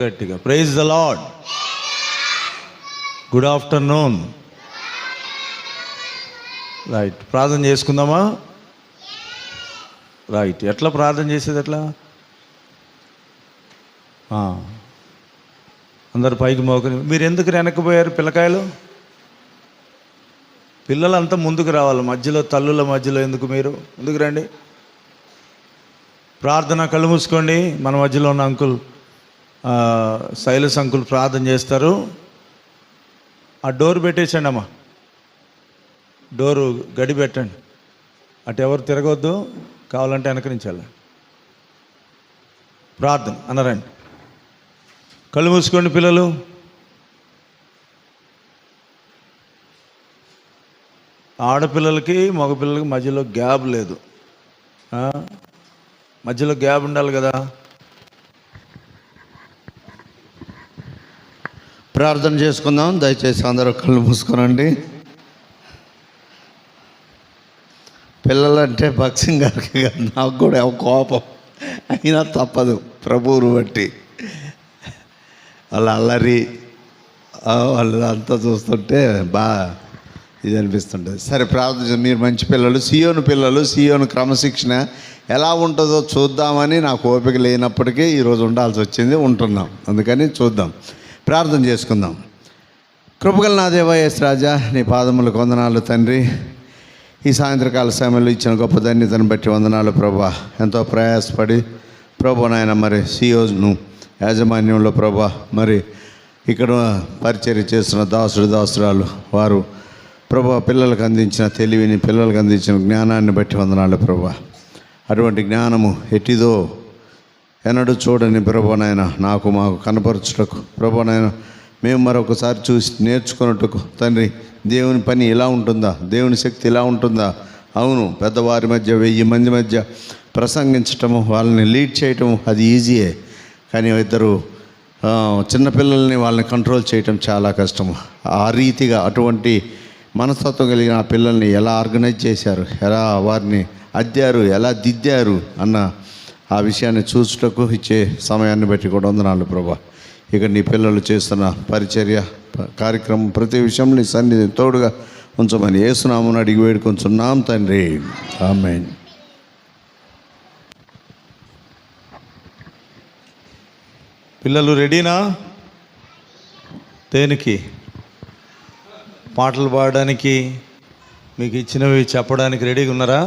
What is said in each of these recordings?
గట్టిగా praise the lord. Good afternoon. Right, ప్రార్థన చేసుకుందామా? రైట్, ఎట్లా ప్రార్థన చేసేది ఎట్లా? అందరు పైకి మోకని. మీరు ఎందుకు వెనక్కిపోయారు పిల్లకాయలు? పిల్లలంతా ముందుకు రావాలి, మధ్యలో తల్లుల మధ్యలో ఎందుకు? మీరు ముందుకు రండి. ప్రార్థన, కళ్ళు మూసుకోండి. మన మధ్యలో ఉన్న అంకుల్ శైలస్ అంకుల్ ప్రార్థన చేస్తారు. ఆ డోర్ పెట్టేసండి అమ్మా, డోరు గడి పెట్టండి. అటు ఎవరు తిరగొద్దు, కావాలంటే వెనకరించాలి. ప్రార్థన అన్నారండి. కళ్ళు మూసుకోండి పిల్లలు. ఆడపిల్లలకి మగపిల్లలకి మధ్యలో గ్యాప్ లేదు. మధ్యలో గ్యాప్ ఉండాలి కదా. ప్రార్థన చేసుకుందాం. దయచేసి అందరూ కళ్ళు మూసుకోనండి. పిల్లలంటే భక్సింగ్ గారికి కాదు, నాకు కూడా కోపం, అయినా తప్పదు ప్రభువును బట్టి. వాళ్ళ అల్లరి వాళ్ళు అంతా చూస్తుంటే బాగా ఇది అనిపిస్తుంటుంది. సరే, ప్రార్థన. మీరు మంచి పిల్లలు, సియోను క్రమశిక్షణ ఎలా ఉంటుందో చూద్దామని నాకు ఓపిక లేనప్పటికీ ఈరోజు ఉండాల్సి వచ్చింది. ఉంటున్నాం, అందుకని చూద్దాం. ప్రార్థన చేసుకుందాం. కృపగల నా దేవా యేసు రాజా, నీ పాదములకు వందనాలు తండ్రి. ఈ సాయంత్రకాల సమయంలో ఇచ్చిన గొప్ప ధన్యతను బట్టి వందనాలు ప్రభా. ఎంతో ప్రయాసపడి ప్రభా నాయన మరి సియోను యాజమాన్యంలో ప్రభా మరి ఇక్కడ పరిచర్య చేస్తున్న దాసురాలు వారు ప్రభా పిల్లలకు అందించిన తెలివిని, పిల్లలకు అందించిన జ్ఞానాన్ని బట్టి వందనాలు ప్రభా. అటువంటి జ్ఞానము ఎట్టిదో ఎన్నడూ చూడని ప్రభా నాయన మాకు కనపరచుటకు ప్రభా నాయన మేము మరొకసారి చూసి నేర్చుకున్నట్టుకు తండ్రి. దేవుని పని ఇలా ఉంటుందా, దేవుని శక్తి ఇలా ఉంటుందా? అవును, పెద్దవారి మధ్య 1000 మంది మధ్య ప్రసంగించటము, వాళ్ళని లీడ్ చేయటము అది ఈజీయే. కానీ ఇద్దరు చిన్నపిల్లల్ని వాళ్ళని కంట్రోల్ చేయటం చాలా కష్టము. ఆ రీతిగా అటువంటి మనస్తత్వం కలిగిన ఆ పిల్లల్ని ఎలా ఆర్గనైజ్ చేశారు, ఎలా వారిని అద్దారు, ఎలా దిద్దారు అన్న ఆ విషయాన్ని చూసుటకు ఇచ్చే సమయాన్ని బట్టి కూడా వందనాలు ప్రభా. ఇక నీ పిల్లలు చేస్తున్న పరిచర్య కార్యక్రమం ప్రతి విషయంలో నీ సన్నిధిని తోడుగా ఉంచమని యేసునామమున అడిగి వేడుకొంచున్నాం తండ్రి, ఆమేన్. పిల్లలు రెడీనా? దేనికి? పాటలు పాడడానికి, మీకు ఇచ్చినవి చెప్పడానికి రెడీగా ఉన్నారా?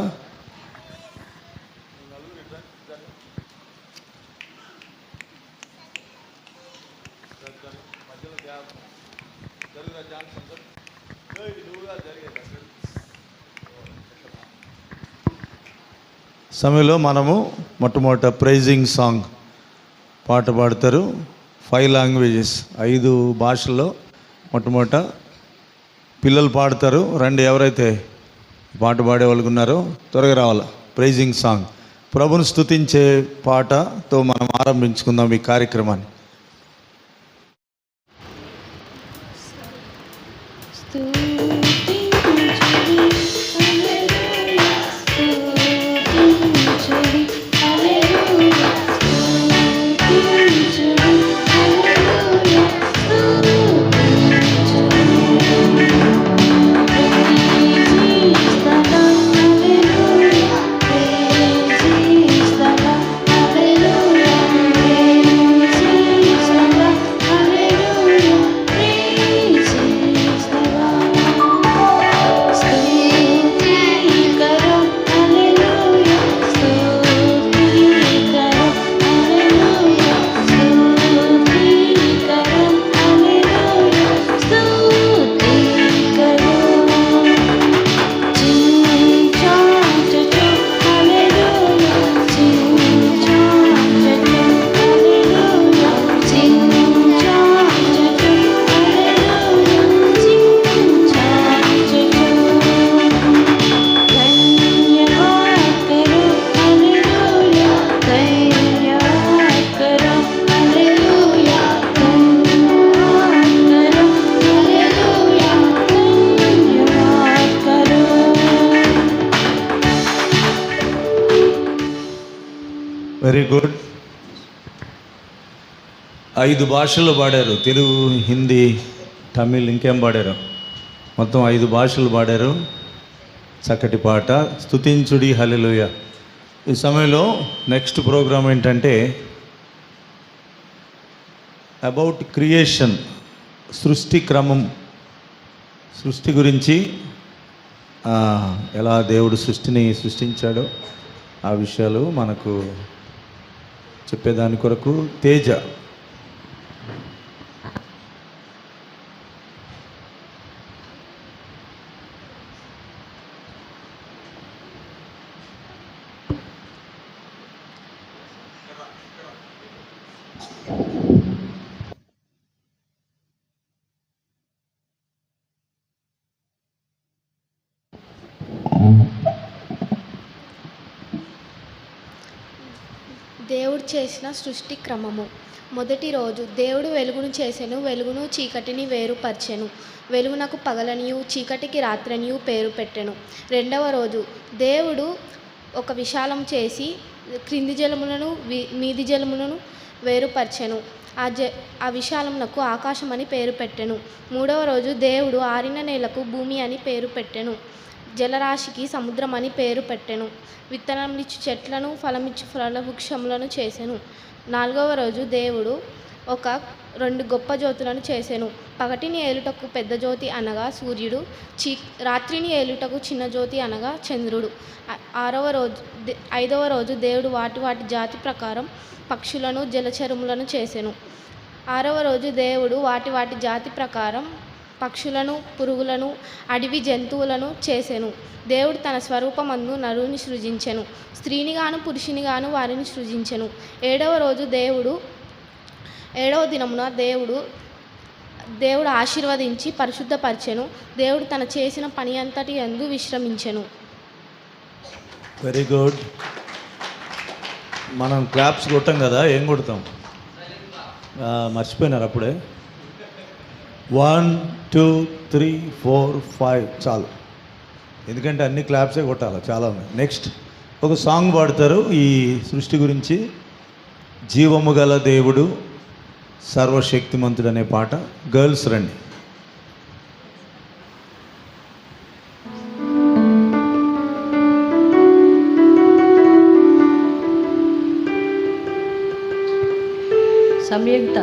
సమయంలో మనము మొట్టమొదట ప్రైజింగ్ సాంగ్ పాట పాడతారు. 5 లాంగ్వేజెస్, 5 భాషల్లో మొట్టమొదట పిల్లలు పాడతారు. రండి, ఎవరైతే పాట పాడే వాళ్ళకు ఉన్నారో త్వరగా రావాలి. ప్రైజింగ్ సాంగ్, ప్రభుని స్తుతించే పాటతో మనం ఆరంభించుకుందాం ఈ కార్యక్రమాన్ని. Very good. 5 భాషల్లో పాడారు. తెలుగు, హిందీ, తమిళ్, ఇంకేం పాడారు? మొత్తం 5 భాషలు పాడారు. చక్కటి పాట. స్తుతించుడి హల్లెలూయా. ఈ సమయంలో నెక్స్ట్ ప్రోగ్రామ్ ఏంటంటే అబౌట్ క్రియేషన్, సృష్టి క్రమం, సృష్టి గురించి, ఎలా దేవుడు సృష్టిని సృష్టించాడో ఆ విషయాలు మనకు చెప్పేదాని కొరకు తేజ. దేవుడు చేసిన సృష్టి క్రమము. మొదటి రోజు దేవుడు వెలుగును చేసెను, వెలుగును చీకటిని వేరుపరచెను. వెలుగునకు పగలనియు చీకటికి రాత్రనియు పేరు పెట్టెను. రెండవ రోజు దేవుడు ఒక విశాలం చేసి క్రింది జలములను మీది జలములను వేరుపరచెను. ఆ విశాలమునకు ఆకాశమని పేరు పెట్టెను. మూడవ రోజు దేవుడు ఆరిన నేలకు భూమి అని పేరు పెట్టెను. జలరాశికి సముద్రం అని పేరు పెట్టెను. విత్తనమిచ్చు చెట్లను, ఫలమిచ్చు ఫలవృక్షములను చేసెను. నాలుగవ రోజు దేవుడు 2 గొప్ప జ్యోతులను చేసెను. పగటిని ఏలుటకు పెద్ద జ్యోతి అనగా సూర్యుడు, రాత్రిని ఏలుటకు చిన్న జ్యోతి అనగా చంద్రుడు. ఐదవ రోజు దేవుడు వాటి జాతి ప్రకారం పక్షులను, జలచరములను చేసెను. ఆరవ రోజు దేవుడు వాటి జాతి ప్రకారం పక్షులను, పురుగులను, అడవి జంతువులను చేసెను. దేవుడు తన స్వరూపమందు నరుని సృజించెను. స్త్రీనిగాను పురుషునిగాను వారిని సృజించెను. ఏడవ దినమున దేవుడు ఆశీర్వదించి పరిశుద్ధపరచెను. దేవుడు తన చేసిన పని అంతటి యందు విశ్రమించెను. Very good. మనం క్లాప్స్ కొట్టాం కదా, ఏం కొడతాం? మర్చిపోయినారు అప్పుడే. 1 2 3 4 5 చాలు. ఎందుకంటే అన్ని క్లాప్సే కొట్టాలి, చాలా ఉన్నాయి. నెక్స్ట్ ఒక సాంగ్ పాడతారు ఈ సృష్టి గురించి. జీవము గల దేవుడు సర్వశక్తిమంతుడు అనే పాట. గర్ల్స్ రండి. సంయుక్త.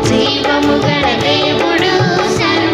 జీవము గల దేవుడు సర్వ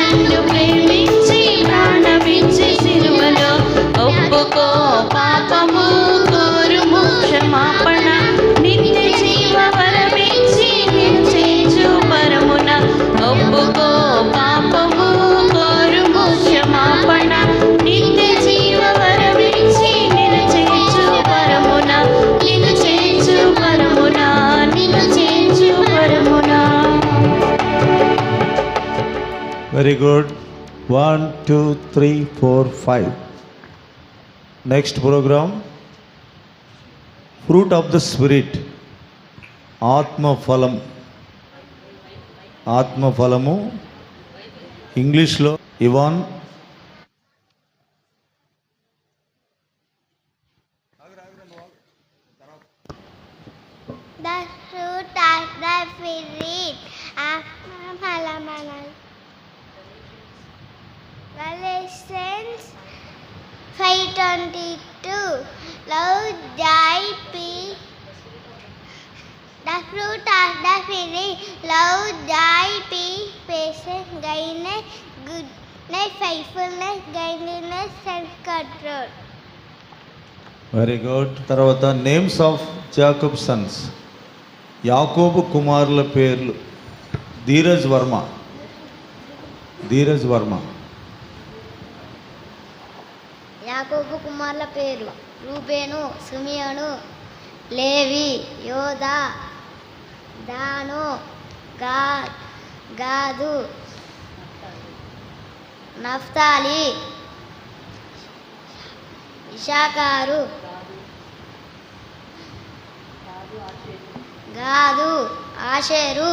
నన్ను ప్రేమించి ప్రాణమిచ్చి సిలువలో ఒప్పుకో పాపము కోరుము క్షమాపణ నిత్య జీవ వరమిచ్చి నిన్ను చేర్చు పరమున ఒప్పుకో పాపము కోరుము క్షమాపణ నిత్య జీవ వరమిచ్చి నిన్ను చేర్చు పరమున నిన్ను చేర్చు పరమున నిన్ను చేర్చు పరమున. Very good. 1 2 3 4 5. Next program fruit of the spirit, ఆత్మఫలం. ఆత్మఫలము ఇంగ్లీష్లో ఇవాన్. The fruit of the spirit, ఆత్మఫలమనల్. Galatians 5:22. Love, joy, peace. The fruit of the spirit, love, joy, peace, patience, kindness, goodness, faithfulness, godliness, self-control. Very good. తర్వాత names of Jacob Sons, యాకోబు కుమారుల పేర్లు. ధీరజ్ వర్మ. ధీరజ్ వర్మ. యాకోబు కుమారుల పేరు రూబేను, సిమియోను, లేవి, యోదా, దాను, గాదు, నఫ్తాలి, ఇషాకారు, గాదు, ఆషేరు,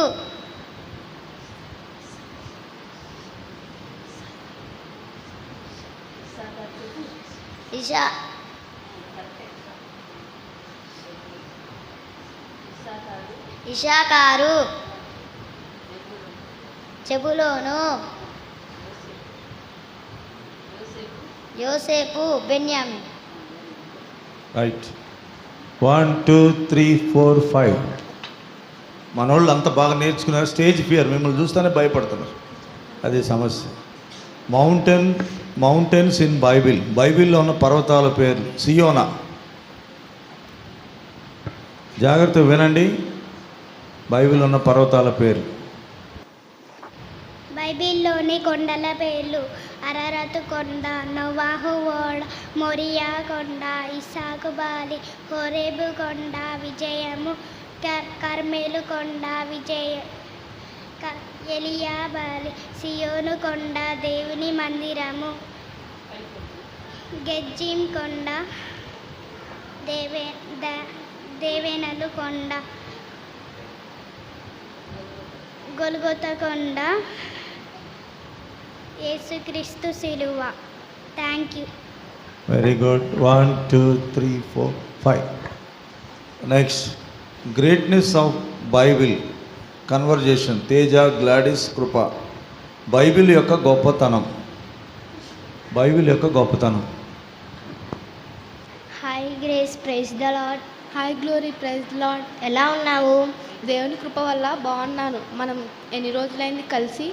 ఇషాకారు, చెబులోను, యోసేపు, బెన్యామిన్. రైట్. 1 2 3 4 5. మనోళ్ళు అంత బాగా నేర్చుకున్నారు. స్టేజ్ ఫియర్, మిమ్మల్ని చూస్తేనే భయపడుతున్నారు, అదే సమస్య. Mountains in Bible. బైబిల్లో ఉన్న పర్వతాల పేర్లు. సియోనా. జాగ్రత్తగా వినండి, బైబిల్లో ఉన్న పర్వతాల పేరు. బైబిల్లోని కొండల పేర్లు: అరరతు కొండ, నోవాహు ఓడ, మొరియా కొండ, ఇస్సాకు బాలి, హోరేబు కొండ, విజయము, కర్మెలు కొండ, ఎలియా బాలి, సియోను కొండ, దేవుని మందిరము, గెజ్జిమ్ కొండ, దేవేనలు కొండ, గొల్గొత కొండ, యేసుక్రీస్తు సిలువ. Thank you. Very good. 1 2 3 4 5. Next greatness of Bible conversation. Teja, Gladys, Krupa. Bible యొక్క గొప్పతనం. బైబిల్ యొక్క గొప్పతనం. Hi Grace, praise the lord. Hi Glory, praise lord. ఎలా ఉన్నావు? దేవుని కృప వల్ల బాగున్నాను. మనం ఎన్ని రోజులైంది కలిసి?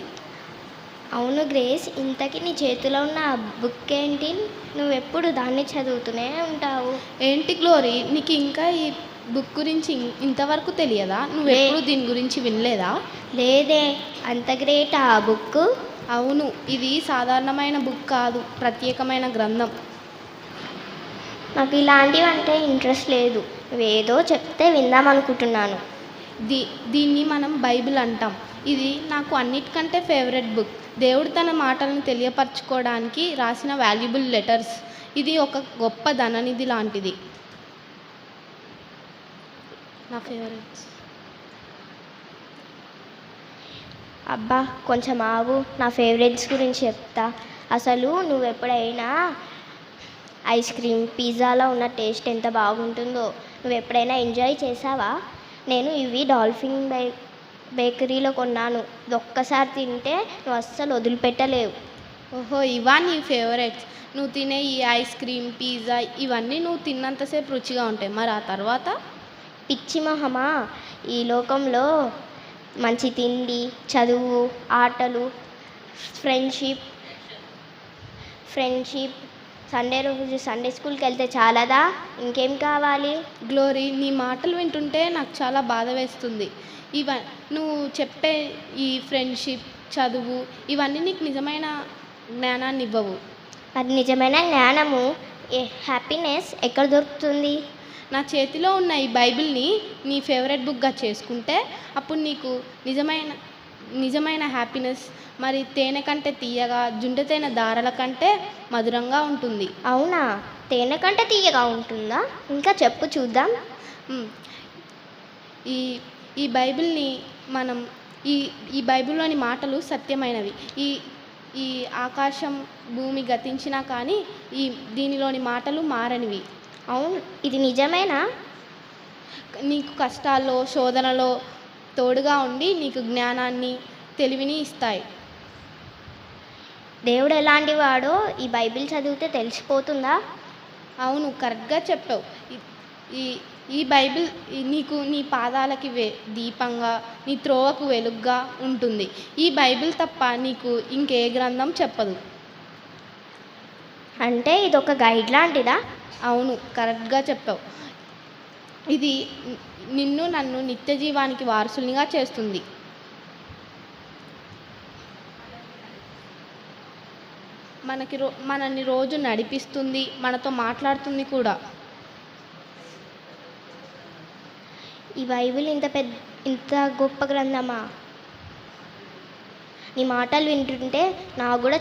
అవును గ్రేస్, ఇంతకీ నీ చేతిలో ఉన్న బుక్ ఏంటి? నువ్వెప్పుడు దాన్ని చదువుతూనే ఉంటావు. ఏంటి గ్లోరీ, నీకు ఇంకా ఈ బుక్ గురించి ఇంతవరకు తెలియదా? నువ్వు ఎప్పుడు దీని గురించి వినలేదా? లేదే, అంత గ్రేట్ ఆ బుక్. అవును, ఇది సాధారణమైన బుక్ కాదు, ప్రత్యేకమైన గ్రంథం. నాకు ఇలాంటివంటే ఇంట్రెస్ట్ లేదు. నువ్వేదో చెప్తే విందాం అనుకుంటున్నాను. దీన్ని మనం బైబిల్ అంటాం. ఇది నాకు అన్నిటికంటే ఫేవరెట్ బుక్. దేవుడు తన మాటలను తెలియపరచుకోవడానికి రాసిన వాల్యుబుల్ లెటర్స్. ఇది ఒక గొప్ప ధననిధి లాంటిది. నా ఫేవరెట్స్. అబ్బా, కొంచెం ఆగు, నా ఫేవరెట్స్ గురించి చెప్తా. అసలు నువ్వు ఎప్పుడైనా ఐస్ క్రీమ్, పిజ్జాలో ఉన్న టేస్ట్ ఎంత బాగుంటుందో నువ్వు ఎప్పుడైనా ఎంజాయ్ చేసావా? నేను ఇవి డాల్ఫిన్ బేకరీలో కొన్నాను. ఇది ఒక్కసారి తింటే నువ్వు అస్సలు వదిలిపెట్టలేవు. ఓహో, ఇవా నీ ఫేవరెట్స్? నువ్వు తినే ఈ ఐస్ క్రీమ్, పిజ్జా ఇవన్నీ నువ్వు తిన్నంతసేపు రుచిగా ఉంటాయి, మరి ఆ తర్వాత? పిచ్చి మొహమా, ఈ లోకంలో మంచి తిండి, చదువు, ఆటలు ఫ్రెండ్షిప్ సండే రోజు సండే స్కూల్కి వెళ్తే చాలదా, ఇంకేం కావాలి? గ్లోరీ, నీ మాటలు వింటుంటే నాకు చాలా బాధ వేస్తుంది. నువ్వు చెప్పే ఈ ఫ్రెండ్షిప్, చదువు ఇవన్నీ నీకు నిజమైన జ్ఞానాన్ని ఇవ్వవు. మరి నిజమైన జ్ఞానము, హ్యాపీనెస్ ఎక్కడ దొరుకుతుంది? నా చేతిలో ఉన్న ఈ బైబిల్ని నీ ఫేవరెట్ బుక్గా చేసుకుంటే అప్పుడు నీకు నిజమైన హ్యాపీనెస్ మరి తేనె కంటే తీయగా, జుండెతైన దారాల కంటే మధురంగా ఉంటుంది. అవునా? తేనె కంటే తీయగా ఉంటుందా? ఇంకా చెప్పు చూద్దాం. ఈ బైబిల్ని మనం ఈ బైబిల్లోని మాటలు సత్యమైనవి. ఈ ఆకాశం భూమి గతించినా కానీ దీనిలోని మాటలు మారనివి. అవును, ఇది నిజమేనా? నీకు కష్టాల్లో, శోధనలో తోడుగా ఉండి నీకు జ్ఞానాన్ని, తెలివిని ఇస్తాయి. దేవుడు ఎలాంటి వాడో ఈ బైబిల్ చదివితే తెలిసిపోతుందా? అవును, కరెక్ట్గా చెప్పావు. ఈ బైబిల్ నీకు నీ పాదాలకి దీపంగా, నీ త్రోవకు వెలుగుగా ఉంటుంది. ఈ బైబిల్ తప్ప నీకు ఇంకే గ్రంథం చెప్పదు. అంటే ఇది ఒక గైడ్ లాంటిదా? అవును, కరెక్ట్గా చెప్పావు. ఇది నన్ను నిత్య జీవానికి వారసునిగా చేస్తుంది. మనని రోజు నడిపిస్తుంది, మనతో మాట్లాడుతుంది కూడా. ఈ బైబిల్ ఇంత గొప్ప గ్రంథమా? నీ మాటలు వింటుంటే నాకు కూడా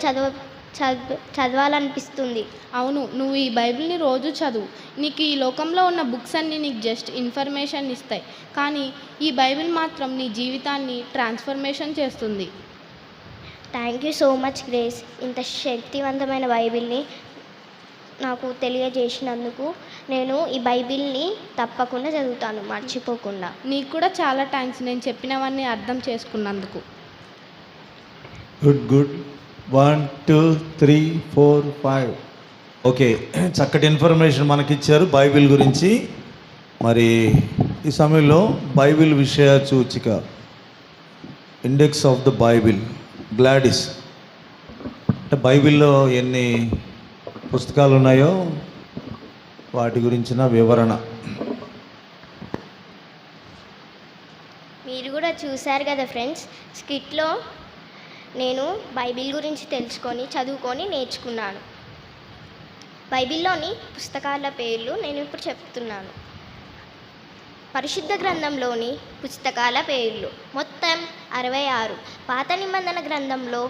చదవాలనిపిస్తుంది. అవును, నువ్వు ఈ బైబిల్ని రోజు చదువు. నీకు ఈ లోకంలో ఉన్న బుక్స్ అన్నీ నీకు జస్ట్ ఇన్ఫర్మేషన్ ఇస్తాయి, కానీ ఈ బైబిల్ మాత్రం నీ జీవితాన్ని ట్రాన్స్ఫర్మేషన్ చేస్తుంది. Thank you so much grace, ఇంత శక్తివంతమైన బైబిల్ని నాకు తెలియజేసినందుకు. నేను ఈ బైబిల్ని తప్పకుండా చదువుతాను, మర్చిపోకుండా. నీకు కూడా చాలా థ్యాంక్స్, నేను చెప్పినవన్నీ అర్థం చేసుకున్నందుకు. గుడ్ 1 2 3 4 5. ఓకే, చక్కటి ఇన్ఫర్మేషన్ మనకిచ్చారు బైబిల్ గురించి. మరి ఈ సమయంలో బైబిల్ విషయ సూచిక, index of the Bible, Gladys. అంటే బైబిల్లో ఎన్ని పుస్తకాలు ఉన్నాయో వాటి గురించిన వివరణ. మీరు కూడా చూశారు కదా ఫ్రెండ్స్, స్కిట్లో నేను బైబిల్ గురించి తెలుసుకొని, చదువుకొని నేర్చుకున్నాను. బైబిల్లోని పుస్తకాల పేర్లు నేను ఇప్పుడు చెప్తున్నాను. పరిశుద్ధ గ్రంథంలోని పుస్తకాల పేర్లు మొత్తం 66. పాత నిబంధన గ్రంథంలో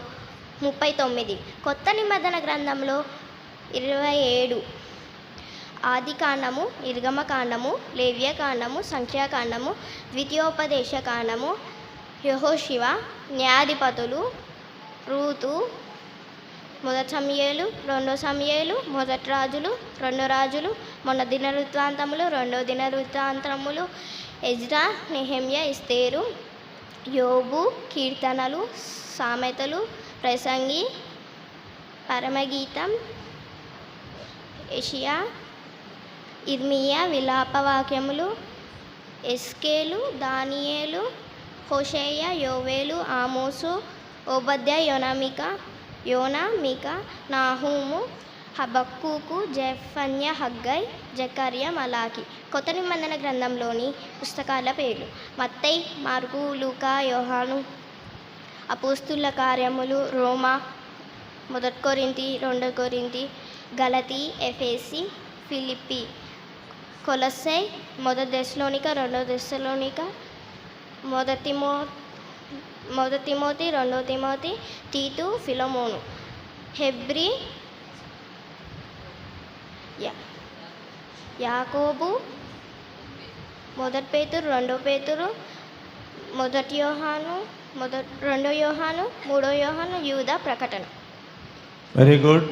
39, కొత్త నిబంధన గ్రంథంలో 27. ఆదికాండము, నిర్గమకాండము, లేవ్యకాండము, సంఖ్యాకాండము, ద్వితీయోపదేశకాండము, యెహోషువ, న్యాయాధిపతులు, రూతు, మొదటి సమూయేలు, రెండో సమూయేలు, మొదటి రాజులు, రెండో రాజులు, మొన్న దినవృత్తాంతములు, రెండో దినవృత్తాంతములు, ఎజ్రా, నెహెమ్యా, ఎస్తేరు, యోబు, కీర్తనలు, సామెతలు, ప్రసంగి, పరమగీతం, యెషయా, ఇర్మియా, విలాపవాక్యములు, ఎస్కేలు, దానియేలు, హోషేయ, యోవేలు, ఆమోసు, ఓబద్య, యోనా, మీకా, నాహూము, హబక్కూకు, జెఫన్య, హగ్గై, జకర్య, మలాకి. కొత్త నిబంధన గ్రంథంలోని పుస్తకాల పేర్లు: మత్తయి, మార్కు, లూకా, యోహాను, అపోస్తుల కార్యములు, రోమా, మొదటి కొరింథీ, రెండో కొరింథీ, గలతీ, ఎఫెసీ, ఫిలిప్పీ, కొలస్సై, మొదటి దెస్సలోనిక, రెండో దెస్సలోనిక, మొదటి తిమోతి, రెండో తిమోతి, తీతు, ఫిలమోను, హెబ్రీ, యాకోబు, మొదటి పేతురు, రెండో పేతురు, మొదటి యోహాను, రెండో యోహాను, మూడో యోహాను, యూదా, ప్రకటన. Very good.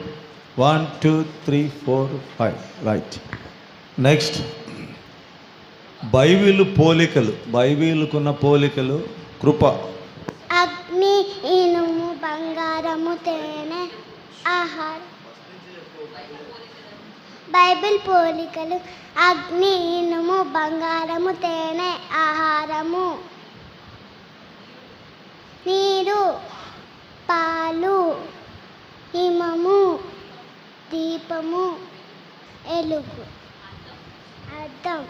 1 2 3 4 5. Right. Next, Bible పోలికలు. బైబిల్కున్న పోలికలు: కృప, అగ్ని, ఇనుము, బంగారము, తేనె, ఆహారం. బైబిల్ పోలికలు: అగ్ని, ఇనుము, బంగారము, తేనె, ఆహారము. నీరు, పాలు, హిమము, దీపము, ఎలుగు, అద్దం,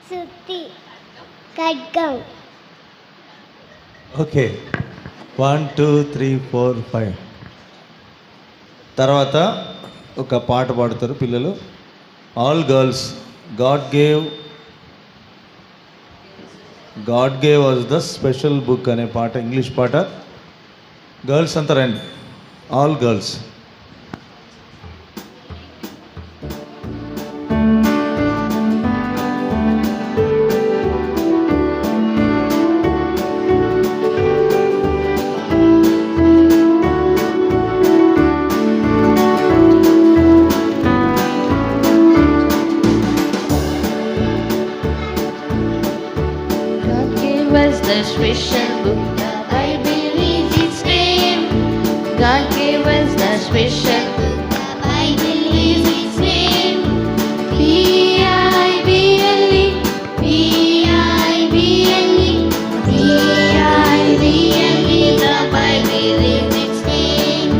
సుత్తి, ఖడ్గం. ఓకే 1 2 3 4 5. తర్వాత ఒక పాట పాడతారు పిల్లలు. All girls, God gave was the special book అనే పాట, ఇంగ్లీష్ పాట. గర్ల్స్ అంతా రండి, all girls. God gave us the special book, the Bible is its name. God gave us the special book, the Bible is its name. B-I-B-L-E, B-I-B-L-E, B-I-B-L-E, the Bible is its name.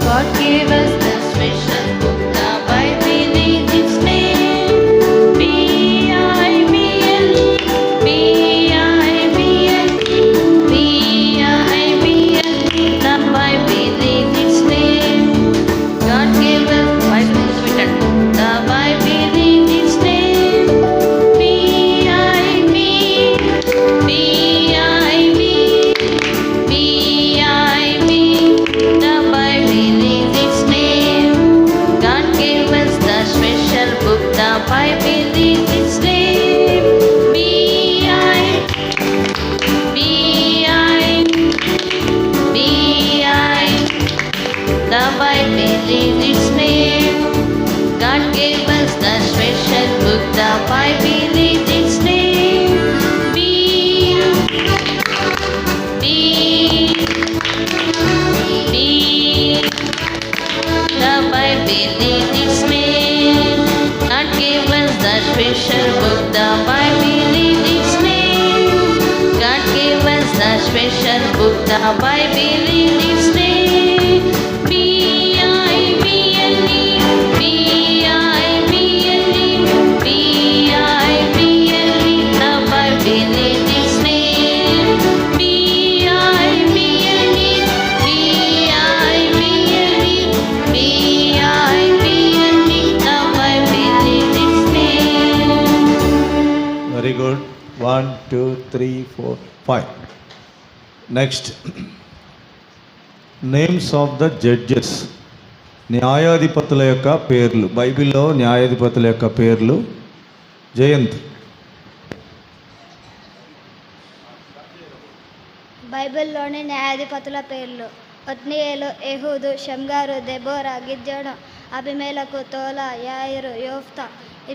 God gave us the special book, the Bible is its name. B-I-B-L-E, B-I-B-L-E, B-I-B-L-E, the Bible is its name. God gave us Bible is written, the Bible is its name. B-I-B, B-I-B, B-I-B, the Bible is its name. God gave us the special book, the Bible is its name. B-I-B-I, the Bible is its name. God gave us the special book, the Bible is its name. The Bible is its name. God gave us the special book, the Bible is its name. God gave us the special book, the Bible is its name. B-I-B-L-E, B-I-B-L-E, B-I-B-L-E, the Bible is its name. B-I-B-L-E, B-I-B-L-E, B-I-B-L-E, the Bible is its name. Very good. 1 2 3 4 5. Next, names of the judges, న్యాయాధిపతుల యొక్క పేర్లు. బైబిల్లో న్యాయాధిపతుల యొక్క పేర్లు. జయంత్. బైబిల్లోని న్యాయాధిపతుల పేర్లు: ఒత్నీయేలు, ఎహూదు, షమ్గారు, దెబోరా, గిద్యోను, అబిమెలకు, తోలా, యాయిరు, యోఫ్తా,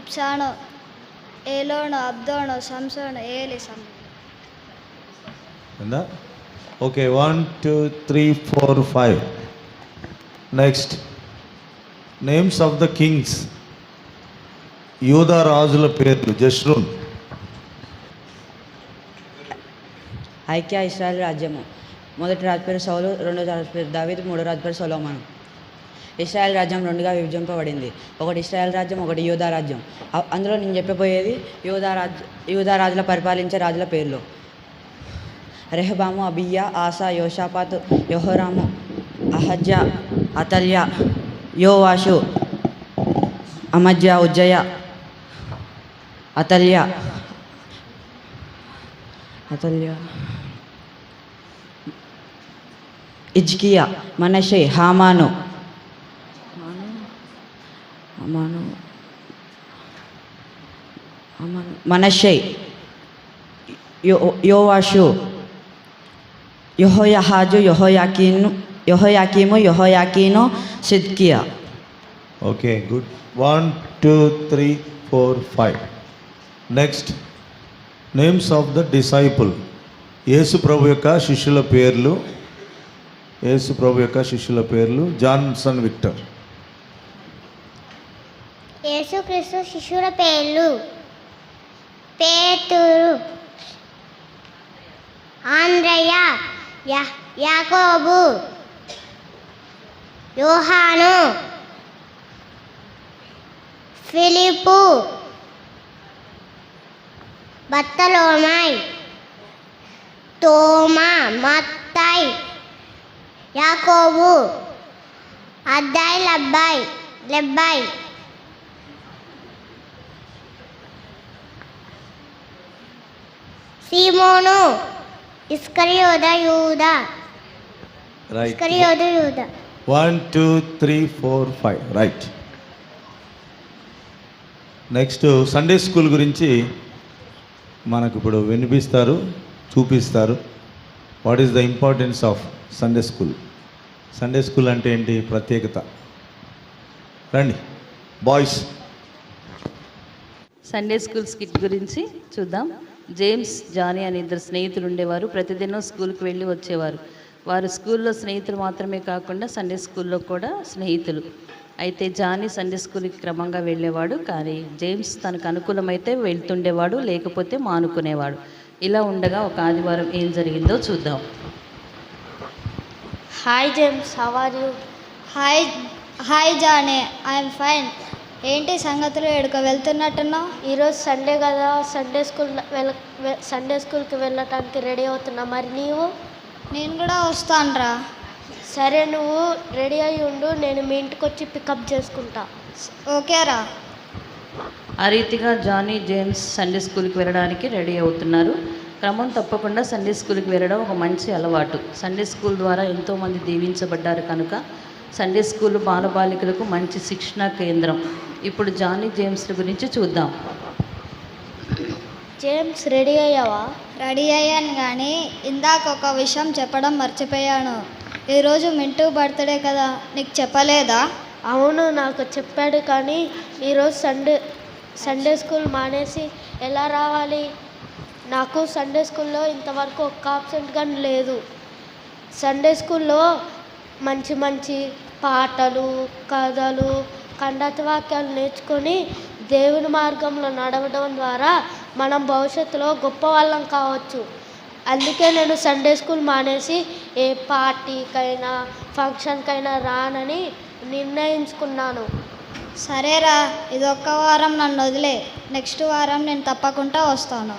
ఇబ్సాను, ఏలోను, అబ్దోను, సంసోను, ఏలి. Okay 1 2 3 4 5. Next, names of the kings, యూదా రాజుల పేర్లు. జస్రూన్. ఐక్య ఇశ్రాయేల్ రాజ్యము. మొదటి రాజు పేరు సౌలు, రెండో రాజు పేరు దావీదు, మూడో రాజు పేరు సొలొమోను. ఇశ్రాయేల్ రాజ్యం రెండుగా విభజింపబడింది. ఒకటి ఇశ్రాయేల్ రాజ్యం, ఒకటి యూదా రాజ్యం. అందులో నేను చెప్పబోయేది యూదా రాజుల పరిపాలించే రాజుల పేర్లు: రెహబాము, అబియ్యా, ఆసా, యోషాపాతు, యెహోరాము, అహజ్యా, అతల్యా, యోవాషు, అమజ్యా, ఉజ్జయ, అతల్యా, ఇజ్కియా, మనషే, హామాను, మనషే, యోవాషు, యెహోయాహాజు, యెహోయాకీము, యెహోయాకీను, సిద్కియా. Okay good. 1 2 3 4 5. Next, names of the disciple, యేసు ప్రభు యొక్క శిష్యుల పేర్లు. Johnson Victor. యేసుక్రీస్తు శిష్యుల పేర్లు: పేతురు, ఆంద్రయ, యాకోబు, యోహాను, ఫిలిప్పు, బర్తలోమై, తోమా, మత్తయి, యాకోబు, అద్దాయి, లెబ్బాయి, సీమోను, యూదా. Right. 1 2 3 4 5 right. Next Sunday school గురించి మనకు ఇప్పుడు వినిపిస్తారు, చూపిస్తారు. What is the importance of Sunday school? Sunday school అంటే ఏంటి, ప్రత్యేకత? రండి బాయ్స్. సండే స్కూల్ స్కిట్ గురించి చూద్దాం. జేమ్స్, జానీ అనే ఇద్దరు స్నేహితులు ఉండేవారు. ప్రతిదినం స్కూల్కి వెళ్ళి వచ్చేవారు. వారు స్కూల్లో స్నేహితులు మాత్రమే కాకుండా సండే స్కూల్లో కూడా స్నేహితులు. అయితే జానీ సండే స్కూల్కి క్రమంగా వెళ్ళేవాడు, కానీ జేమ్స్ తనకు అనుకూలమైతే వెళ్తుండేవాడు, లేకపోతే మానుకునేవాడు. ఇలా ఉండగా ఒక ఆదివారం ఏం జరిగిందో చూద్దాం. Hi James, how are you? Hi Johnny, I'm fine. ఏంటి సంగతులు, ఎడుకో వెళ్తున్నట్టున్నావు? ఈరోజు సండే కదా, సండే స్కూల్కి వెళ్ళటానికి రెడీ అవుతున్నా. మరి నీవు? నేను కూడా వస్తానురా. సరే, నువ్వు రెడీ అయి ఉండు, నేను మీ ఇంటికి వచ్చి పికప్ చేసుకుంటా. ఓకేరా. ఆ రీతిగా జానీ, జేమ్స్ సండే స్కూల్కి వెళ్ళడానికి రెడీ అవుతున్నారు. క్రమం తప్పకుండా సండే స్కూల్కి వెళ్ళడం ఒక మంచి అలవాటు. సండే స్కూల్ ద్వారా ఎంతోమంది దీవించబడ్డారు కనుక సండే స్కూల్ బాలబాలికలకు మంచి శిక్షణా కేంద్రం. ఇప్పుడు జానీ, జేమ్స్ల గురించి చూద్దాం. జేమ్స్, రెడీ అయ్యావా? రెడీ అయ్యాను, కానీ ఇందాక ఒక విషయం చెప్పడం మర్చిపోయాను. ఈరోజు మింటూ బర్త్డే కదా, నీకు చెప్పలేదా? అవును, నాకు చెప్పాడు, కానీ ఈరోజు సండే స్కూల్ మానేసి ఎలా రావాలి? నాకు సండే స్కూల్లో ఇంతవరకు ఒక్క ఆబ్సెంట్ కానీ లేదు. సండే స్కూల్లో మంచి మంచి పాటలు, కథలు, కండత వాక్యాలు నేర్చుకొని దేవుని మార్గంలో నడవడం ద్వారా మనం భవిష్యత్తులో గొప్ప వాళ్ళం కావచ్చు. అందుకే నేను సండే స్కూల్ మానేసి ఏ పార్టీకైనా ఫంక్షన్కైనా రానని నిర్ణయించుకున్నాను. సరేరా, ఇదొక్క వారం నన్ను వదిలే, నెక్స్ట్ వారం నేను తప్పకుండా వస్తాను.